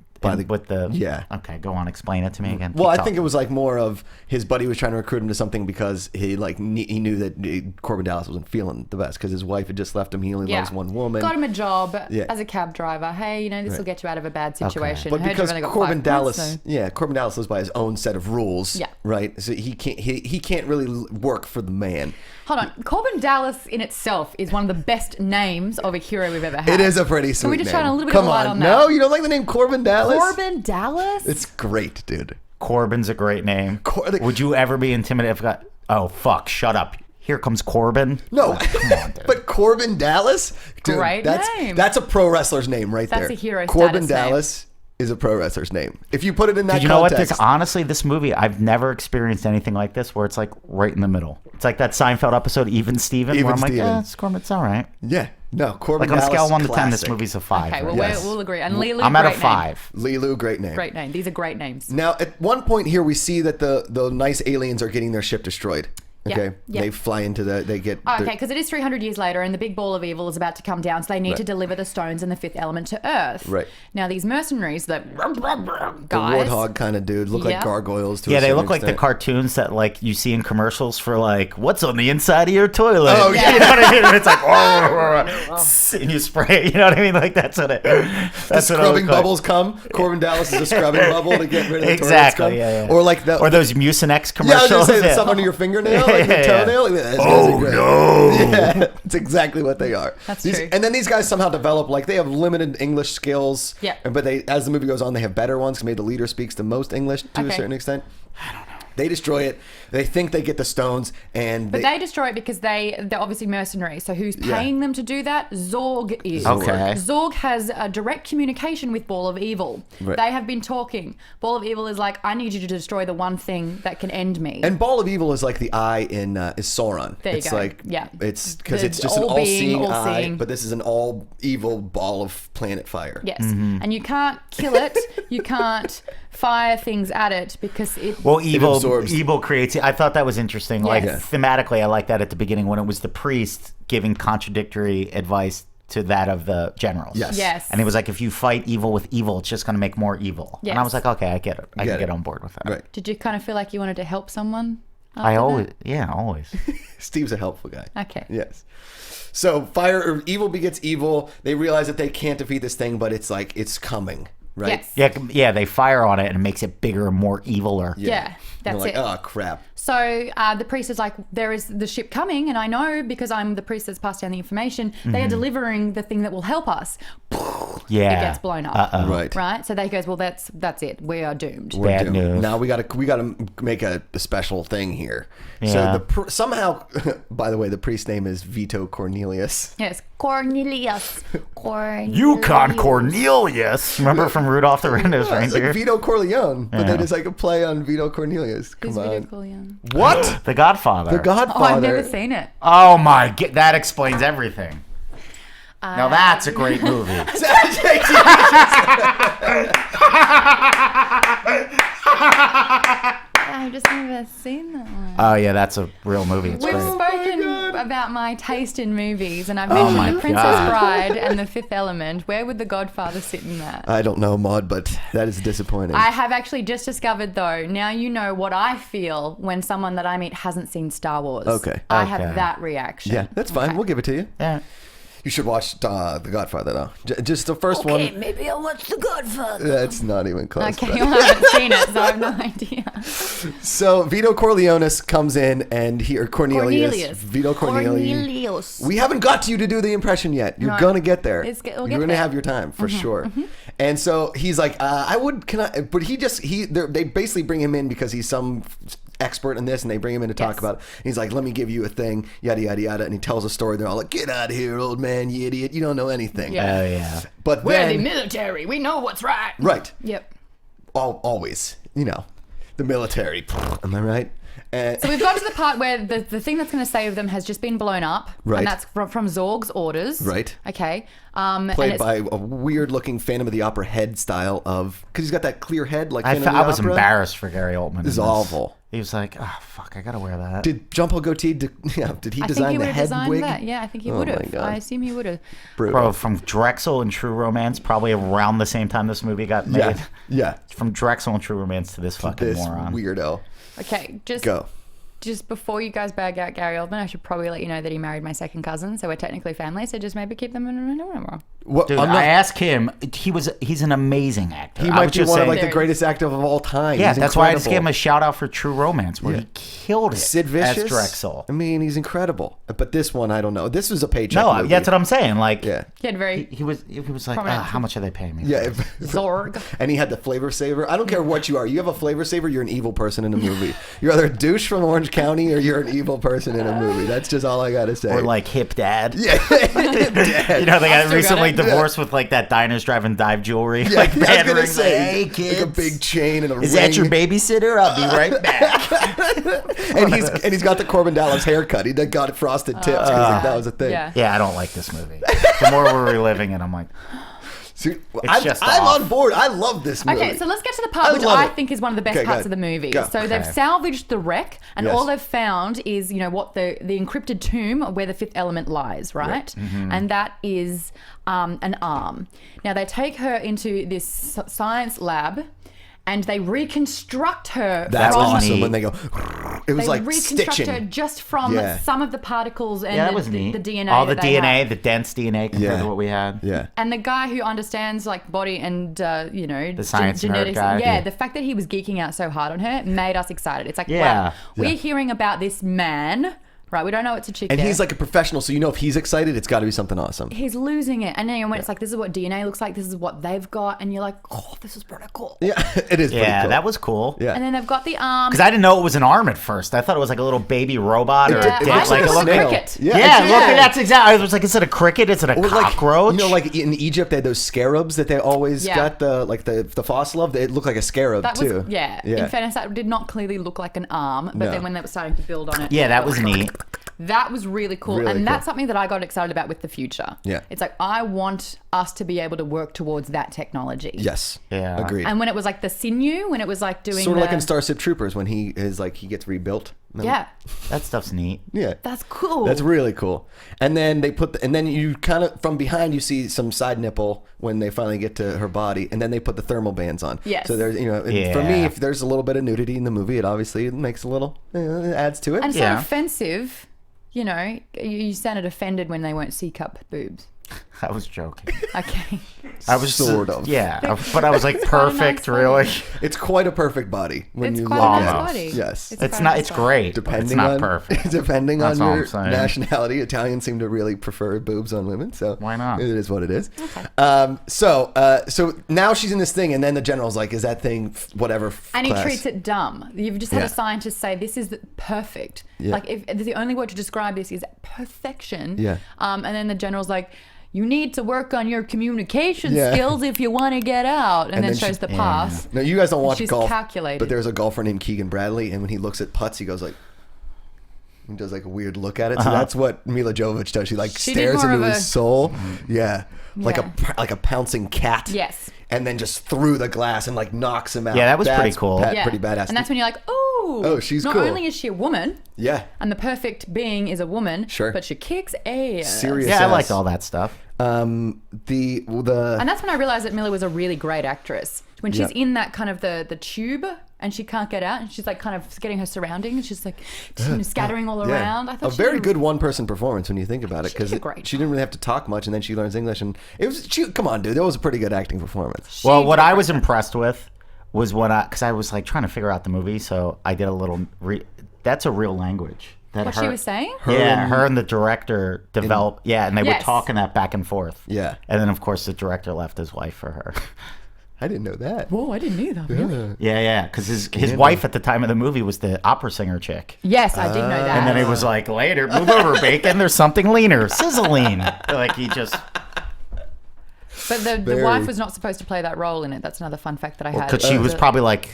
with the Yeah. Okay, go on, explain it to me again. Well, Keep I think it was like more of his buddy was trying to recruit him to something because he he knew that Corbin Dallas wasn't feeling the best because his wife had just left him. He only loves one woman. Got him a job Yeah. as a cab driver. Hey, you know, this will get you out of a bad situation. But Heard you've because only got Corbin 5 Dallas, points, so- Corbin Dallas lives by his own set of rules. Yeah. Right. So he can't really work for the man. Hold on. Corbin Dallas in itself is one of the best names of a hero we've ever had. It is a pretty sweet Can we just name. shine a little bit Come of light on that? No, you don't like the name Corbin Dallas? Corbin Dallas? It's great, dude. Corbin's a great name. Cor- Would you ever be intimidated if I got? Oh fuck! Shut up. Here comes Corbin. No, Oh, come on, dude. but Corbin Dallas, dude, Great name. That's a pro wrestler's name right That's there. a hero Corbin status name. Dallas is a pro wrestler's name. If you put it in that Did you know what? context, This honestly, this movie, I've never experienced anything like this where it's like right in the middle. It's like that Seinfeld episode, Even Steven, Even where I'm like, Steven. it's Corbin, it's all right. yeah, no, Corbin Like on a Dallas, scale of 1 to 10, this classic. movie's a 5. Okay, well, right? Yes. we'll agree. And Leeloo, I'm at a great 5. Leeloo, great name. Name. Great name. These are great names. Now, at one point here, we see that the nice aliens are getting their ship destroyed. Yeah, Okay, yeah. they fly into they get. Oh, okay, because it is 300 years later and the big ball of evil is about to come down, so they need to deliver the stones and the fifth element to Earth. Right. Now, these mercenaries, the the guys... warthog kind of dude look like Yeah. gargoyles. To Yeah, a they certain look like the extent. cartoons that like you see in commercials for like what's on the inside of your toilet. Oh, yeah. You know what I mean? And it's like and you spray. You know what I mean? Like that's what it. That's The what it scrubbing looked like. bubbles come. Corbin Dallas is a scrubbing bubble to get rid of the Exactly. toilet scum. Yeah, yeah. Or like the or those Mucinex yeah, I was commercials. gonna say the Yeah. stuff under your fingernail, like the Yeah, yeah. toenail. Like, those guys Oh, are great. no. Yeah, it's exactly what they are. That's true. And then these guys somehow develop like they have limited English skills. Yeah. But they, as the movie goes on, they have better ones. 'Cause maybe the leader speaks the most English to a Okay. certain extent. I don't know. They destroy it. They think they get the stones, and But they destroy it because they're obviously mercenaries. So who's Yeah. paying them to do that? Zorg is. Okay. Zorg has a direct communication with Ball of Evil. Right. They have been talking. Ball of Evil is like, I need you to destroy the one thing that can end me. And Ball of Evil is like the eye in is Sauron. There you it's go. like Yeah. it's because The it's just an all-being, all-seeing eye, all-seeing. but this is an all evil ball of planet fire. Yes. Mm-hmm. And you can't kill it. You can't fire things at it because it... Well, evil absorbs. creates. I thought that was interesting. Like Yes. thematically, I like that at the beginning when it was the priest giving contradictory advice to that of the generals. Yes. Yes. And he was like, if you fight evil with evil, it's just going to make more evil. And I Yes. was like, okay, I get it. I Get can get it. on board with that. Right. Did you kind of feel like you wanted to help someone? I after always, that? yeah, always. Steve's a helpful guy. Okay. Yes. So evil begets evil. They realize that they can't defeat this thing, but it's like it's coming, right? Yes. Yeah, they fire on it and it makes it bigger and more eviler. Yeah, They're that's like, it. oh crap. So the priest is like, there is the ship coming, and I know because I'm the priest that's passed down the information. They are delivering the thing that will help us. Yeah. It gets blown up. Uh-oh. Right. Right? So they goes, well, that's it. We are doomed. We're Bad doomed. news. Now we gotta make a special thing here. Yeah. So somehow, by the way, the priest's name is Vito Cornelius. Yes. Cornelius. Yukon Cornelius. Remember from Rudolph the Red-Nosed It's Reindeer? like Vito Corleone, but Yeah. then it's like a play on Vito Cornelius. Who's Come Vito on. Corleone? What? The Godfather. The Godfather. Oh, I've never seen it. Oh my, that explains everything. Now that's a great movie. I've just never seen that one. Oh yeah, that's a real movie. It's We've great. spoken about my taste in movies, and I've Oh mentioned my The Princess God. Bride and The Fifth Element. Where would The Godfather sit in that? I don't know, Maude, but that is disappointing. I have actually just discovered, though, now you know what I feel when someone that I meet hasn't seen Star Wars. Okay. I have Okay. that reaction. yeah, that's fine. We'll give it to you. Yeah. You should watch The Godfather, though. Just the first Okay, one. maybe I'll watch The Godfather. That's not even close. Okay, but- well, I haven't seen it, so I have no idea. So Vito Corleone's comes in, and Cornelius. Vito Cornelius. We haven't got to you to do the impression yet. You're No. gonna get there. We'll You're get gonna there. have your time for sure. And so he's like, but they basically bring him in because he's some expert in this, and they bring him in to talk Yes. about it. He's like, let me give you a thing, yada yada yada, and he tells a story. They're all like, get out of here, old man, you idiot, you don't know anything. Yeah. Oh yeah. But We're the then, military. We know what's right. right, Yep. always, the military. Am I right? So we've got to the part where the thing that's going to save them has just been blown up. Right. And that's from Zorg's orders. Right. Okay. Played by a weird-looking Phantom of the Opera head style of, because he's got that clear head like I Phantom of the was Opera. embarrassed for Gary Oldman. This is awful. He was like, oh fuck, I gotta wear that. Did Jumpo Goatee? Did he I think he design the would have head designed wig? that. Yeah, I think he Oh would my have. God. I assume he would have. Brutal. Bro, from Drexel and True Romance, probably around the same time this movie got made. Yeah, yeah. From Drexel and True Romance to this fucking This moron. weirdo. Okay, Go. just before you guys bag out Gary Oldman, I should probably let you know that he married my second cousin, so we're technically family. So just maybe keep them in. What? Dude, I'm not- I asked him. He's an amazing actor. he I might was be just one of saying, like the There greatest actor of all time. yeah, He's that's why I just gave him incredible. a shout out for True Romance, where Yeah. he killed it Sid Vicious as Drexel. I mean, he's incredible. But this one, I don't know. This was a paycheck. No, movie. that's what I'm saying. Like, Yeah. He had very he was like, Prominent. how much are they paying me? for Yeah. this?" Zorg. And he had the flavor saver. I don't care what you are. You have a flavor saver, you're an evil person in a movie. You're either a douche from Orange County or you're an evil person in a movie. That's just all I gotta say. Or like hip dad. yeah. Dad. You know, they got still got recently it. divorced with like that diners, drive-in, dive jewelry. Yeah, like I was band gonna rings, say, hey like kids, a big chain and a is ring. that your babysitter? I'll be right back. and he's got the Corbin Dallas haircut. He got it frosted tips because that was a thing. Yeah. Yeah, I don't like this movie. The more we're reliving it, I'm like, See, just I'm off. on board. I love this movie. Okay, so let's get to the part I which love I it. think is one of the best Okay, go parts ahead. of the movie. Go. So they've Okay. salvaged the wreck, and Yes. all they've found is, what the encrypted tomb where the fifth element lies, right? And that is an arm. Now they take her into this science lab, and they reconstruct her. That's from, awesome neat. when they go. It was They like reconstruct her stitching. just from Yeah. some of the particles and yeah, that was the neat. DNA. All the that they DNA, have. the dense DNA compared Yeah. to what we had. Yeah. And the guy who understands like body and the science nerd genetics, guy. yeah, Yeah. the fact that he was geeking out so hard on her made us excited. It's like, Yeah. wow, we're Yeah. hearing about this man, right? We don't know it's a chick. And yet. he's like a professional, so if he's excited, it's got to be something awesome. he's losing it, and then when it's like, this is what DNA looks like, this is what they've got, and you're like, oh, this is pretty cool. Yeah, it is. pretty Yeah, cool. that was cool. Yeah. And then they've got the arm. Because I didn't know it was an arm at first. I thought it was like a little baby robot or Yeah, a dick. I Like, thought it it was looked a like, cricket. Yeah, yeah, it's- look, that's exactly. I was like, is it a cricket? Is it a Or cockroach? like in Egypt, they had those scarabs that they always Yeah. got the fossil of. It looked like a scarab that too. was, yeah. In fairness, that did not clearly look like an arm, but No. then when they were starting to build on it, Yeah, that was neat. That was really cool. Really And that's cool. something that I got excited about with the future. Yeah. It's like, I want us to be able to work towards that technology. Yes. Yeah. Agreed. And when it was like the sinew, when it was like doing Sort of the, like in Starship Troopers when he gets rebuilt. Remember? yeah, That stuff's neat. Yeah. that's cool. That's really cool. And then and then you kind of from behind you see some side nipple when they finally get to her body, and then they put the thermal bands on. Yes. So there's and for me, Yeah. if there's a little bit of nudity in the movie, it obviously makes a little it adds to it. and so Yeah. offensive. You sounded offended when they weren't C-cup boobs. I was joking. Okay. I was Sort of. Yeah, but I was like It's quite a perfect, nice body. really. It's quite a perfect body when It's you quite look a at nice it. Almost. body. Yes. It's quite a not. nice It's body. great. But Depending it's not on perfect. depending That's on all your I'm saying. nationality, Italians seem to really prefer boobs on women. So Why not? It is what it is. So now she's in this thing, and then the general's like, "Is that thing whatever?" And he class?" treats it dumb. You've just had Yeah. a scientist say this is perfect. Yeah. Like if the only word to describe this is perfection. Yeah. And then the general's like, you need to work on your communication Yeah. skills if you want to get out. And, then then she- shows the pass. No, you guys don't watch She's golf. calculated. But there's a golfer named Keegan Bradley, and when he looks at putts, he goes like. He does like a weird look at it. So that's what Mila Jovovich does. She like She did stares more into of his a- soul. Yeah. Like Yeah. a pouncing cat. Yes. And then just through the glass and like knocks him out. Yeah, that was pretty That's cool. Yeah. Pretty badass. And that's when you're like, Oh, she's not cool. only is she a woman, Yeah. and the perfect being is a woman, Sure. but she kicks ass. Serious. Yeah, I ass. liked all that stuff. The And that's when I realized that Miller was a really great actress. When she's Yeah. in that kind of the tube and she can't get out, and she's like kind of getting her surroundings. She's like scattering all Yeah. around. I thought a she very did good one-person performance when you think about it, She because did a great she didn't really have to talk much, and then she learns English, and it was. Come on, dude, that was a pretty good acting performance. Well, what I was impressed with was because I was like trying to figure out the movie, so I did a little. That's a real language. That What she was saying? Her and the director developed. And they were Yes. talking that back and forth. Yeah. And then of course the director left his wife for her. I didn't know that. Whoa, I didn't either. Really? Yeah, because his wife at the time of the movie was the opera singer chick. Yes, I did know that. And then he was like, later, move over, bacon. There's something leaner, sizzling. Like he just. But the wife was not supposed to play that role in it. That's another fun fact that I had. Because she was probably like,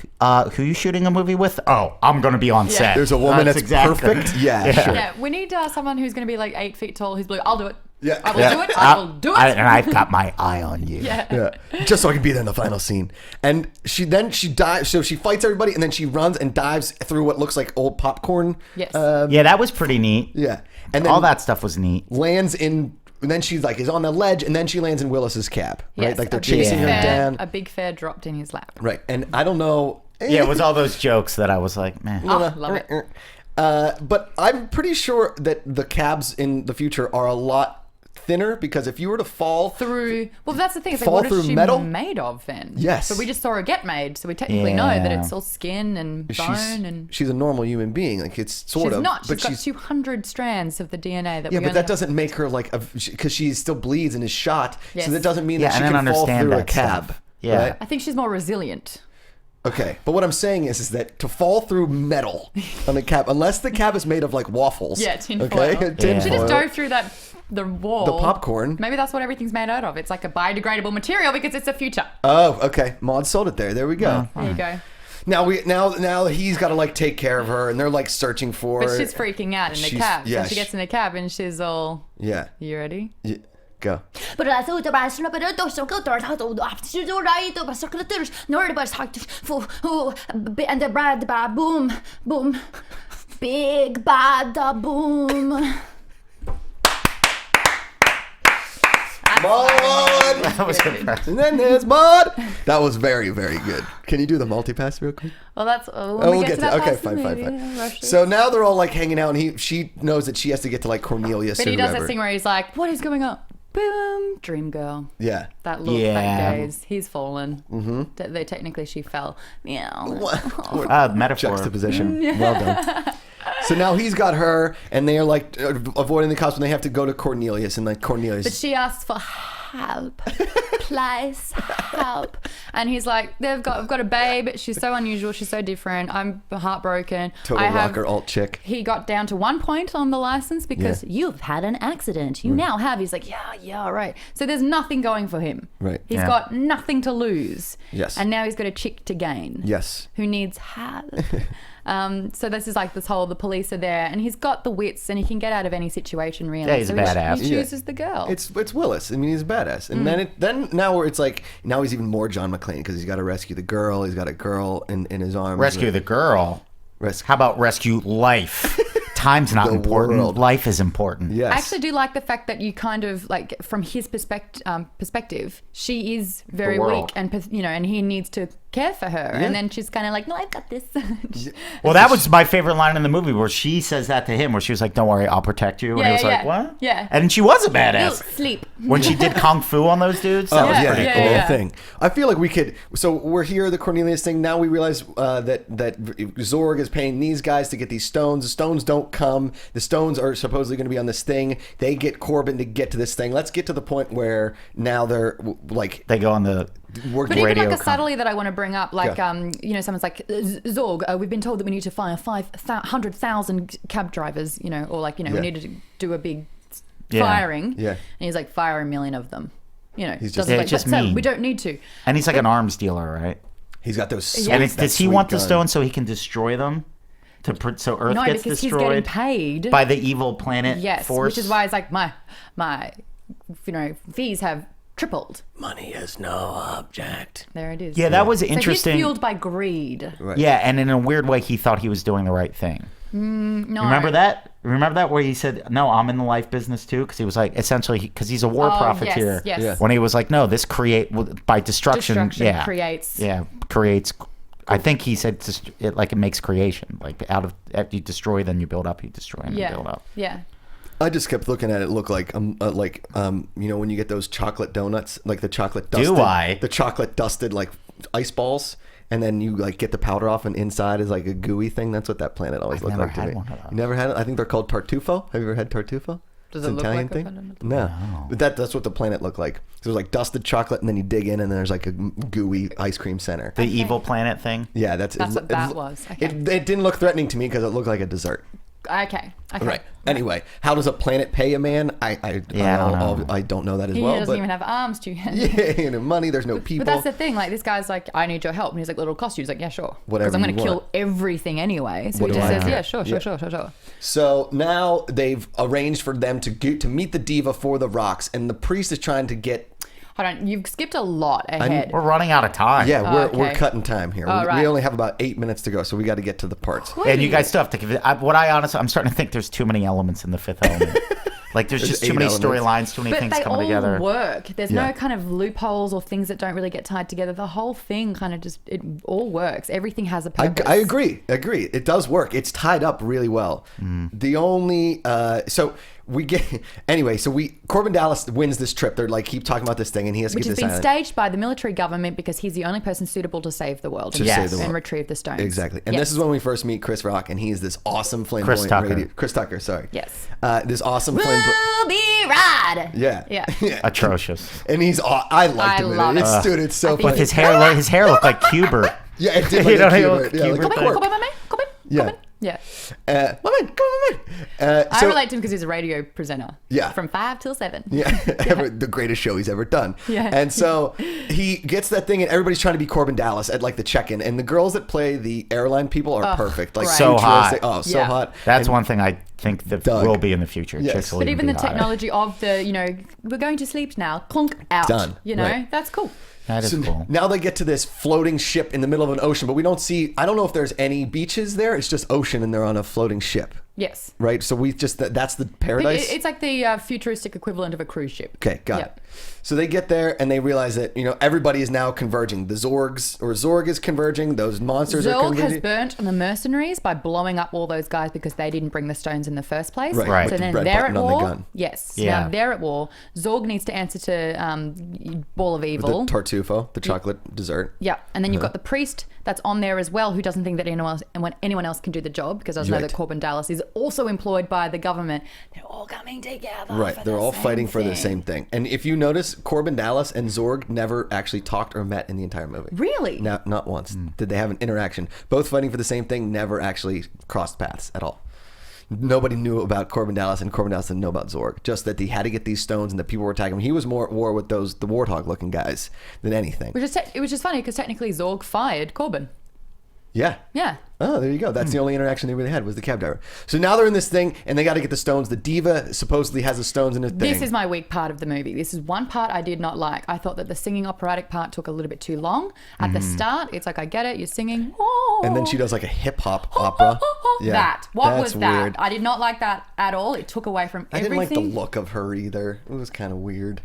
who you shooting a movie with? Oh, I'm going to be on set. There's a woman that's perfect. Yeah, sure. Yeah, we need someone who's going to be like 8 feet tall who's blue. I'll do it. Yeah. I will do it. I will do it. And I've got my eye on you. Yeah, just so I can be there in the final scene. And she dives. So she fights everybody, and then she runs and dives through what looks like old popcorn. Yes. Yeah, that was pretty neat. Yeah, and then All that stuff was neat. lands in. And then she's like is on the ledge, and then she lands in Willis's cab. Right, Yes, like they're a big chasing her fare- down. A big fare dropped in his lap. Right, and I don't know. Yeah, it was all those jokes that I was like, man. Oh, love it. But I'm pretty sure that the cabs in the future are a lot thinner, because if you were to fall Through, well, that's the thing. It's like, Fall what through is she metal? made of then? Yes. But we just saw her get made, so we technically know that it's all skin and bone and. she's a normal human being, like it's sort She's of. not. but She's got 200 strands of the DNA that. Yeah, we but only that have- doesn't make her like because she still bleeds and is shot. Yes. So that doesn't mean Yeah, that she I can don't fall understand through a that cab. stuff. Yeah. Right? I think she's more resilient. Okay, but what I'm saying is that to fall through metal on a cab, unless the cab is made of like waffles. Yeah, tin okay? foil. Tin She foil. just dove through the wall. The popcorn. Maybe that's what everything's made out of. It's like a biodegradable material because it's the future. Oh, okay. Maud sold it there. There we go. There you go. Now he's got to like take care of her, and they're like searching for. But she's freaking out in the She's- cab. yeah, So she gets in the cab and she's all, Yeah. you ready? Go. But I thought about it, but I don't so good. I thought after the right of a secretary, nor was hard for and the bad boom, boom, big bad boom. Maud! That was impressive. And then there's Maud. That was very, very good. Can you do the multipass real quick? Well, that's. Oh, we'll get to that. Okay, fine. So now they're all like hanging out, and she knows that she has to get to like Cornelius. But or he does whoever. that thing where he's like, what is going on? Boom, dream girl. Yeah. That look, Yeah. that gaze. He's fallen. Mm-hmm. Though technically she fell. Meow. Metaphor. Juxtaposition. Well done. So now he's got her, and they are like avoiding the cops, and they have to go to Cornelius, and like Cornelius. But she asks for help. Please help. And he's like, I've got a babe. She's so unusual. She's so different. I'm heartbroken. Total rocker alt chick. He got down to 1 point on the license because You've had an accident. you now have. He's like, yeah, right. So there's nothing going for him. Right. He's Yeah. got nothing to lose. Yes. And now he's got a chick to gain. Yes. Who needs help. So this is like this whole, the police are there and he's got the wits and he can get out of any situation really. Yeah, he's so a badass. He chooses the girl. It's Willis. I mean, he's a badass. And then now where it's like now he's even more John McClane because he's got to rescue the girl. He's got a girl in his arms. Rescue the girl. How about rescue life? Time's not The important. world. Life is important. Yes. I actually do like the fact that you kind of like from his perspective, she is very The world. weak and and he needs to care for her, and then she's kind of like, no, I've got this. Well, that was my favorite line in the movie where she says that to him, where she was like, "Don't worry, I'll protect you." And he was like, "What?" Yeah. And she was a You'll best. sleep. When she did kung fu on those dudes, that was yeah, pretty yeah, cool. yeah. thing. I feel like we could. So we're here, the Cornelius thing. Now we realize that Zorg is paying these guys to get these stones. The stones don't come. The stones are supposedly going to be on this thing. They get Corbin to get to this thing. Let's get to the point where now they're like They go on the working. But even radio like a com- subtlety that I want to bring up, like Yeah. someone's like, Zorg, we've been told that we need to fire 500,000 cab drivers, or like we need to do a big Yeah. firing. Yeah. And he's like, fire a million of them. He's just- doesn't Yeah, like, it's just "So, mean." we don't need to. and he's like an arms dealer, right? He's got those. Yeah. Sweet, And that does he sweet want the gun. stone so he can destroy them? So Earth No, gets because he's getting destroyed paid. by the evil planet Yes, force. which is why it's like my fees have tripled. Money is no object. There it is. Yeah, that was So interesting. he's fueled by greed. Right. Yeah, and in a weird way, he thought he was doing the right thing. No. Remember that? Remember that where he said, "No, I'm in the life business too," because he was like, essentially, because he's a war Oh, profiteer. yes. Yeah. When he was like, "No, this by destruction, Destruction yeah, creates. yeah, creates I think he said it makes creation. Like after you destroy, then you build up. You destroy and you build up. Yeah. I just kept looking at it. Look like when you get those chocolate donuts, like the chocolate dusted, the chocolate dusted like ice balls, and then you like get the powder off, and inside is like a gooey thing. That's what that planet always looked like to me. One of those. You never had it? I think they're called tartufo. Have you ever had tartufo? Does It's it an look Italian like thing? a fundamental? No, but that's what the planet looked like. So it was like dusted chocolate, and then you dig in, and then there's like a gooey ice cream center. The evil planet thing. Yeah, that's what that was. Okay. It didn't look threatening to me because it looked like a dessert. Okay. Right. Anyway, how does a planet pay a man? I don't know that as He well. doesn't But even have arms to hand. yeah, money. There's no people. But that's the thing. Like this guy's like, I need your help, and he's like, "It'll cost you." He's like, "Yeah, sure." Whatever Because I'm going you to kill want. everything anyway. So What he do just I says, care? "Yeah, sure." So now they've arranged for them to meet the diva for the rocks, and the priest is trying to get. Hold on, you've skipped a lot ahead. We're running out of time. Yeah, we're okay. cutting time here. Oh, we right. only have about 8 minutes to go, so we got to get to the parts. And you guys still have to give it. I'm starting to think there's too many elements in the Fifth Element. Like there's just too 8 many elements. storylines, too many But things they coming all together. work. There's Yeah. no kind of loopholes or things that don't really get tied together. The whole thing kind of it all works. Everything has a purpose. I agree. It does work. It's tied up really well. The only Corbin Dallas wins this trip. They're like keep talking about this thing, and he has to Which get has this been island. staged by the military government because he's the only person suitable to save the world To save the world. and retrieve the stones. Exactly. And Yes. this is when we first meet Chris Rock, and he's this awesome flamboyant Tucker. Chris Tucker, sorry. Yes. This awesome flamboyant. Ruby Rod. Yeah. Yeah. Atrocious. And he's I liked I him. love it. It's so think funny. His hair looked like Cubert. Yeah, it did You like know, a he Cuber. looked Yeah, like Cuber a thing. quirk. Come in. Yeah. Yeah. Come on. I relate to him because he's a radio presenter. Yeah. From 5 till 7. Yeah, the greatest show he's ever done. Yeah. And so he gets that thing, and everybody's trying to be Corbin Dallas at like the check-in, and the girls that play the airline people are perfect. Like right. So hot. futuristic. Oh, so Yeah. hot. That's one thing I think that Doug. will be in the future. Yes. Chicks will But even the be hotter. technology of we're going to sleep now. Clunk out. Done. Right. That's cool. That is So cool. now they get to this floating ship in the middle of an ocean, but we don't see. I don't know if there's any beaches there. It's just ocean, and they're on a floating ship, Yes. right? So we just that's the But paradise. it's like the futuristic equivalent of a cruise ship. Okay, got Yep. it. So they get there and they realize that everybody is now converging. The Zorg is converging. Those monsters are Zorg converging. has burnt the mercenaries by blowing up all those guys because they didn't bring the stones in the first place. Right, So with the then red they're button at on the war. gun. Yes. Yeah. Now they're at war. Zorg needs to answer to Ball of the Evil. tartufo, the chocolate dessert. Yeah, and then you've got the priest that's on there as well, who doesn't think that anyone else can do the job because doesn't know Right. that Corbin Dallas is also employed by the government. They're all coming together. Right, for they're the all same fighting for the thing. same thing. And if you notice, Corbin Dallas and Zorg never actually talked or met in the entire movie. Really? No, not once did they have an interaction. Both fighting for the same thing, never actually crossed paths at all. Nobody knew about Corbin Dallas, and Corbin Dallas didn't know about Zorg. Just that he had to get these stones, and that people were attacking him. He was more at war with the warthog-looking guys than anything. It was just funny because technically Zorg fired Corbin. Yeah. Yeah. Oh, there you go. That's the only interaction they really had was the cab driver. So now they're in this thing, and they got to get the stones. The diva supposedly has the stones in her thing. This is my weak part of the movie. This is one part I did not like. I thought that the singing operatic part took a little bit too long. At the start, it's like, I get it, you're singing. Oh, And then she does like a hip-hop opera. Yeah, That. What that's was that? weird. I did not like that at all. It took away from I everything. didn't like the look of her either. It was kind of weird.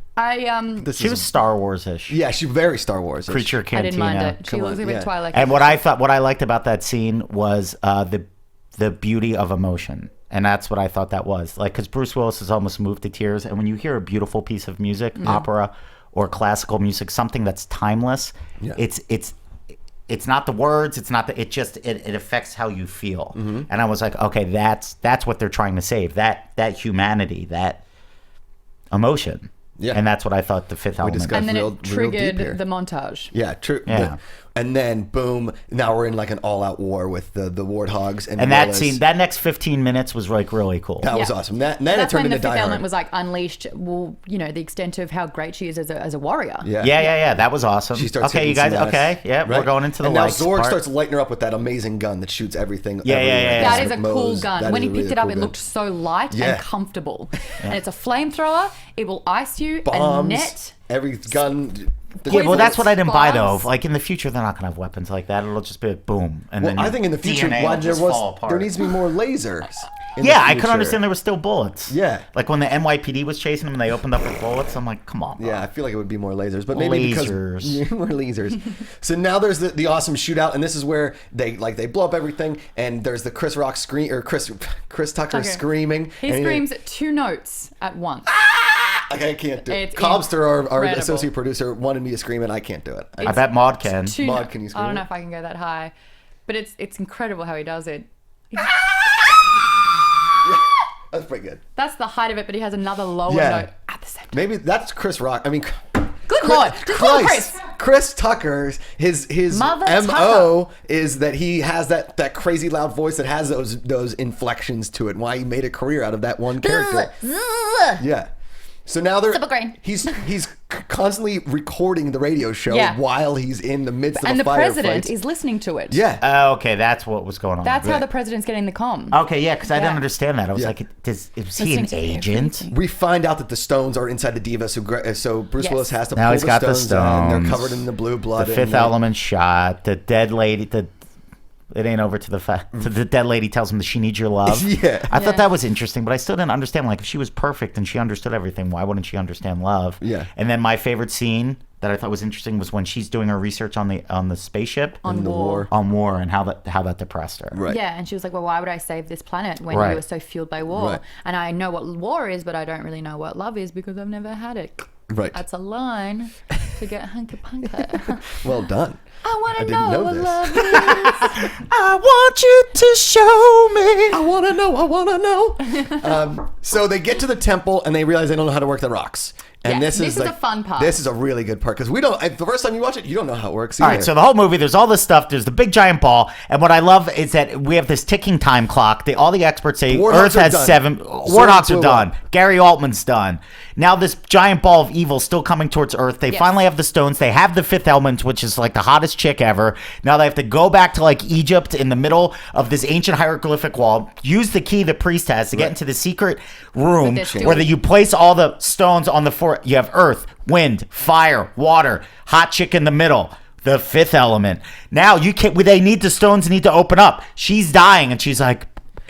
She was Star Wars-ish. Yeah, she's very Star Wars. Creature I Cantina. didn't mind it. She Come looks on, a bit yeah. Twilight. And what I liked about that scene was the beauty of emotion. And that's what I thought that was. Like, because Bruce Willis is almost moved to tears. And when you hear a beautiful piece of music, opera or classical music, something that's timeless, it's not the words, it's not it affects how you feel. And I was like, okay, that's what they're trying to save. That humanity, that emotion. Yeah. And that's what I thought the Fifth Element discussed- and then real- it real deep triggered here. the montage. Yeah, true. Yeah. And then boom, now we're in like an all-out war with the warthogs and that Willis. scene, that next 15 minutes was like really cool. That was Yeah. awesome. Then it That's turned when the into Fifth Die Element Hard. was like unleashed. Well, the extent of how great she is as a warrior. Yeah. That was awesome. She starts okay, hitting you guys. some ass, Okay, yeah, right? we're going into the and now likes Zorg part. starts lighting her up with that amazing gun that shoots everything. Yeah. everywhere. That It is a mows. cool That gun. When is he a really picked it up, cool it gun. looked so light Yeah. and comfortable. And it's a flamethrower. It will ice you. Bombs. A net. Every gun Yeah, well, that's what I didn't buy though. bombs. Like in the future, they're not gonna have weapons like that. It'll just be a boom, and Well, then I think in the future, DNA will just fall apart. there needs to be more lasers. in Yeah, the I could future. understand there were still bullets. Yeah. Like when the NYPD was chasing them and they opened up with bullets, I'm like, come on. Bro. Yeah, I feel like it would be more lasers, but maybe Lasers. because more lasers. So now there's the awesome shootout, and this is where they blow up everything, and there's the Chris Rock scream or Chris Tucker screaming. He and screams 2 notes at once. Like, I can't do it. It's Cobster, our incredible. associate producer, wanted me to scream it. I can't do it. I bet Maude can. Maude, can you scream I don't know it? if I can go that high, but it's incredible how he does it. That's pretty good. That's the height of it, but he has another lower Yeah. note at the same time. Maybe that's Chris Rock. I mean, Good Lord, just call him Chris. Chris Tucker, his Mother MO is that he has that crazy loud voice that has those inflections to it. Why he made a career out of that one character. Yeah. So now Simple grain. he's constantly recording the radio show Yeah. while he's in the midst of And a the president firefight. is listening to it. Yeah. Okay, that's what was going on. That's how Right. the president's getting the comm. Okay, yeah, because I didn't Yeah. understand that. I was Yeah. like, is he an Listening to agent? everything. We find out that the stones are inside the Diva, so Bruce Yes. Willis has to Now pull he's the got the stones out, and they're stones. covered in the blue blood. The and Fifth they- Element shot. The dead lady. It ain't over to the fact. The dead lady tells him that she needs your love. Yeah. I thought Yeah. that was interesting, but I still didn't understand. Like, if she was perfect and she understood everything, why wouldn't she understand love? Yeah. And then my favorite scene that I thought was interesting was when she's doing her research on the spaceship On the war. on war and how that depressed her. Right. Yeah, and she was like, well, why would I save this planet when Right. you were so fueled by war? Right. And I know what war is, but I don't really know what love is because I've never had it. Right. That's a line to get hunka-punka. Well done. I want to didn't know know what this. love is. I want you to show me. I want to know. So they get to the temple and they realize they don't know how to work the rocks. And Yeah, this this is is a fun part. This is a really good part because the first time you watch it, you don't know how it works. All either. right, so the whole movie, there's all this stuff. There's the big giant ball, and what I love is that we have this ticking time clock. All the experts say Warthogs Earth are has done. 7. Sword Warthogs blew are done. up. Gary Altman's done. Now this giant ball of evil still coming towards Earth. They Yes. finally have the stones. They have the Fifth Element, which is like the hottest chick ever. Now they have to go back to like Egypt in the middle of this ancient hieroglyphic wall. Use the key the priest has to get into the secret room they're still- where you place all the stones on the floor. You have Earth, wind, fire, water, hot chick in the middle, the Fifth Element. Now they need the stones need to open up. She's dying and she's like,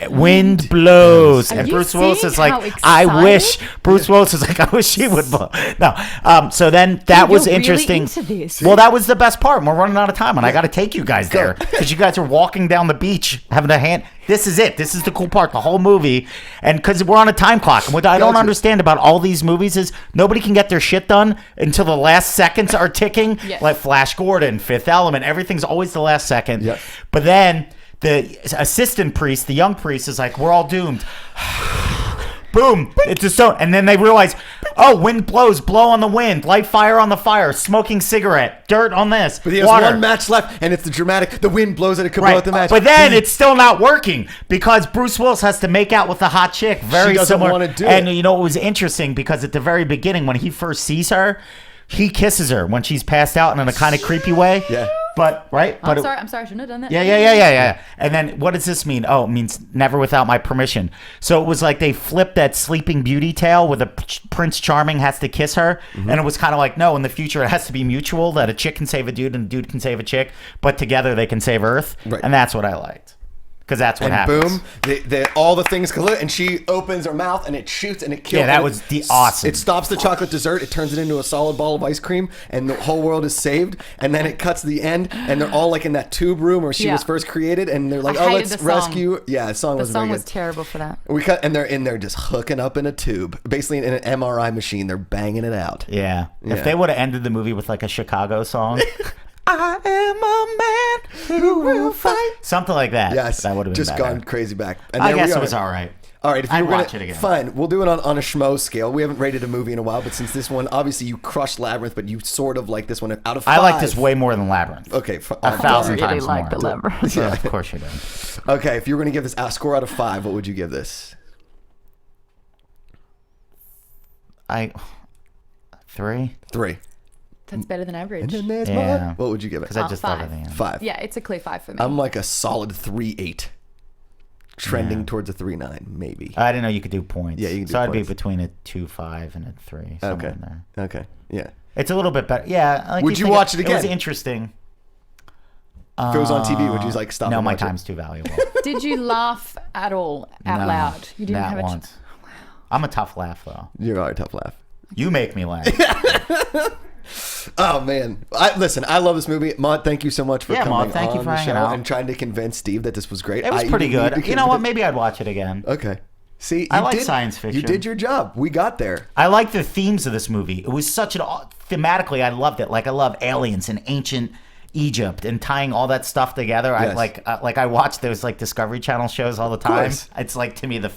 wind blows. Are And you Bruce Willis seeing is like, how I wish. excited? Bruce Willis is like, I wish she would blow. No. So then that was you're really interesting. into this. Well, that was the best part. We're running out of time and I got to take you guys there because you guys are walking down the beach having a hand. This is it. This is the cool part. The whole movie. And because we're on a time clock. And what I don't Gotcha. understand about all these movies is nobody can get their shit done until the last seconds are ticking. Yes. Like Flash Gordon, Fifth Element. Everything's always the last second. Yep. But then the assistant priest, the young priest, is like, we're all doomed. Boom. It's a stone. And then they realize, oh, wind blows. Blow on the wind. Light fire on the fire. Smoking cigarette. Dirt on this. But he has water. one match left, and it's the dramatic. The wind blows and it could blow Right. out the match. But then it's still not working because Bruce Willis has to make out with the hot chick. Very She doesn't similar. wanna do and it. you know, it was interesting because at the very beginning, when he first sees her, he kisses her when she's passed out in a kind of creepy way. Yeah. But, right? But I'm sorry, I shouldn't have done that. Yeah. And then what does this mean? Oh, it means never without my permission. So it was like they flipped that Sleeping Beauty tale where the Prince Charming has to kiss her. Mm-hmm. And it was kind of like, no, in the future it has to be mutual, that a chick can save a dude and a dude can save a chick, but together they can save Earth. Right. And that's what I liked. Because that's what and happens. boom, all the things collide, and she opens her mouth and it shoots and it kills. Yeah, that and was it- awesome. It stops the chocolate dessert. It turns it into a solid ball of ice cream, and the whole world is saved. And then it cuts to the end, and they're all like in that tube room where she Yeah. was first created, and they're like, I "Oh, hated let's the song. rescue." Yeah, the song The was song very was good. terrible for that. We cut, and they're in there just hooking up in a tube, basically in an MRI machine. They're banging it out. Yeah. Yeah. If they would have ended the movie with like a Chicago song. I am a man who will fight. Something like that. Yes, That would have been just better. gone crazy back. And I there guess we it are. was all right. All right, if you I'd were gonna, watch it again. fine. We'll do it on a schmo scale. We haven't rated a movie in a while, but since this one, obviously you crushed Labyrinth, but you sort of like this one out of 5. I like this way more than Labyrinth. Okay, 1,000 really times like more. the Labyrinth. Yeah, of course you do. Okay, if you were going to give this a score out of 5, what would you give this? 3? 3. That's better than average. And then there's Yeah. more. What would you give it? Because I just thought of 5. the end. 5. Yeah, it's a clear 5 for me. I'm like a solid 3.8. Trending towards a 3.9, maybe. I didn't know you could do points. Yeah, you can do So I'd be points. between a 2.5 and a 3. Somewhere Okay. in there. Okay. Yeah. It's a little bit better. Yeah. Like Would you think watch it It was again? interesting. If it was on TV, would you like stop? No, and my watch it? time's too valuable. Did you laugh at all out No, loud? You didn't not have a once. I'm a tough laugh though. You are a tough laugh. You make me laugh. Oh man, listen. I love this movie. Maude, thank you so much for coming Maude, thank on you for the hanging show out. and trying to convince Steve that this was great. It was pretty even need good. to You know what? convince- Maybe I'd watch it again. Okay. See, I you like did- science fiction. You did your job. We got there. I like the themes of this movie. It was such an thematically. I loved it. Like I love aliens and ancient Egypt and tying all that stuff together. Yes. I watch those like Discovery Channel shows all the time. course. It's like to me the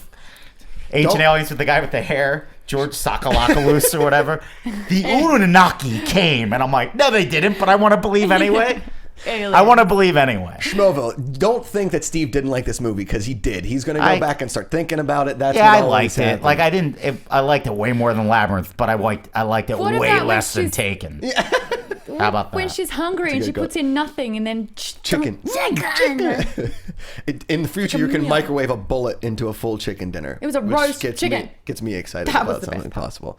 ancient aliens with the guy with the hair, George Sakalakalus or whatever. The Anunnaki came, and I'm like, no, they didn't, but I want to believe anyway. I want to believe anyway. Schmoville, don't think that Steve didn't like this movie because he did. He's going to go back and start thinking about it. That's Yeah, what I always liked it. happens. Like I liked it way more than Labyrinth, but I liked it What way about when less than she's- Taken. How about that? When she's hungry and good she go. puts in nothing and then Chicken. Chicken. In the future, you can meal. microwave a bullet into a full chicken dinner. It was a which roast gets chicken. Gets me excited That was about the best something part. possible.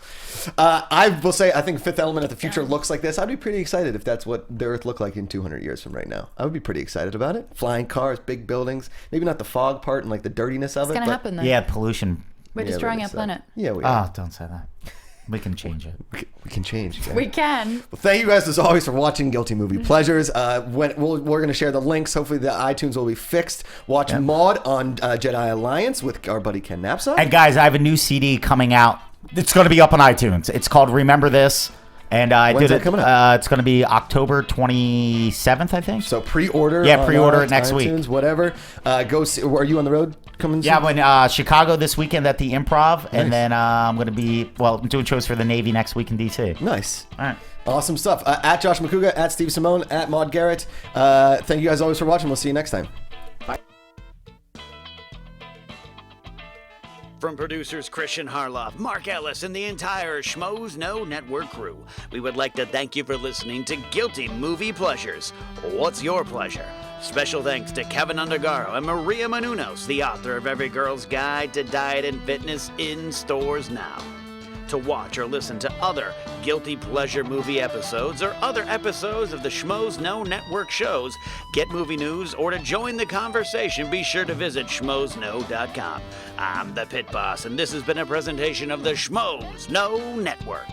I will say, I think Fifth Element of the future looks like this. I'd be pretty excited if that's what the Earth looked like in 200 years from right now. I would be pretty excited about it. Flying cars, big buildings. Maybe not the fog part and like the dirtiness of it's it. going to but happen though. Yeah, pollution. We're Yeah, destroying we're our gonna planet. Yeah, we are. Oh, don't say that. We can change it. We can change. Okay? We can. Well, thank you guys as always for watching Guilty Movie Pleasures. We're going to share the links. Hopefully the iTunes will be fixed. Watch Maude on Jedi Alliance with our buddy Ken Napsok. And guys, I have a new CD coming out. It's going to be up on iTunes. It's called Remember This. And I When's did that it. coming out? It's going to be October 27th, I think. So pre-order. Yeah, on pre-order our it next iTunes, week. Whatever. Go see. Are you on the road coming? Yeah, soon? when Chicago this weekend at the Improv, Nice. and then I'm going to be I'm doing shows for the Navy next week in DC. Nice. All right. Awesome stuff. At Josh McCouga, at Steve Simone, at Maude Garrett. Thank you guys always for watching. We'll see you next time. From producers Christian Harloff, Mark Ellis, and the entire Schmoes Know Network crew, we would like to thank you for listening to Guilty Movie Pleasures. What's your pleasure? Special thanks to Kevin Undergaro and Maria Menounos, the author of Every Girl's Guide to Diet and Fitness, in stores now. To watch or listen to other Guilty Pleasure movie episodes or other episodes of the Schmoes Know Network shows, get movie news, or to join the conversation, be sure to visit schmoesknow.com. I'm the Pit Boss, and this has been a presentation of the Schmoes Know Network.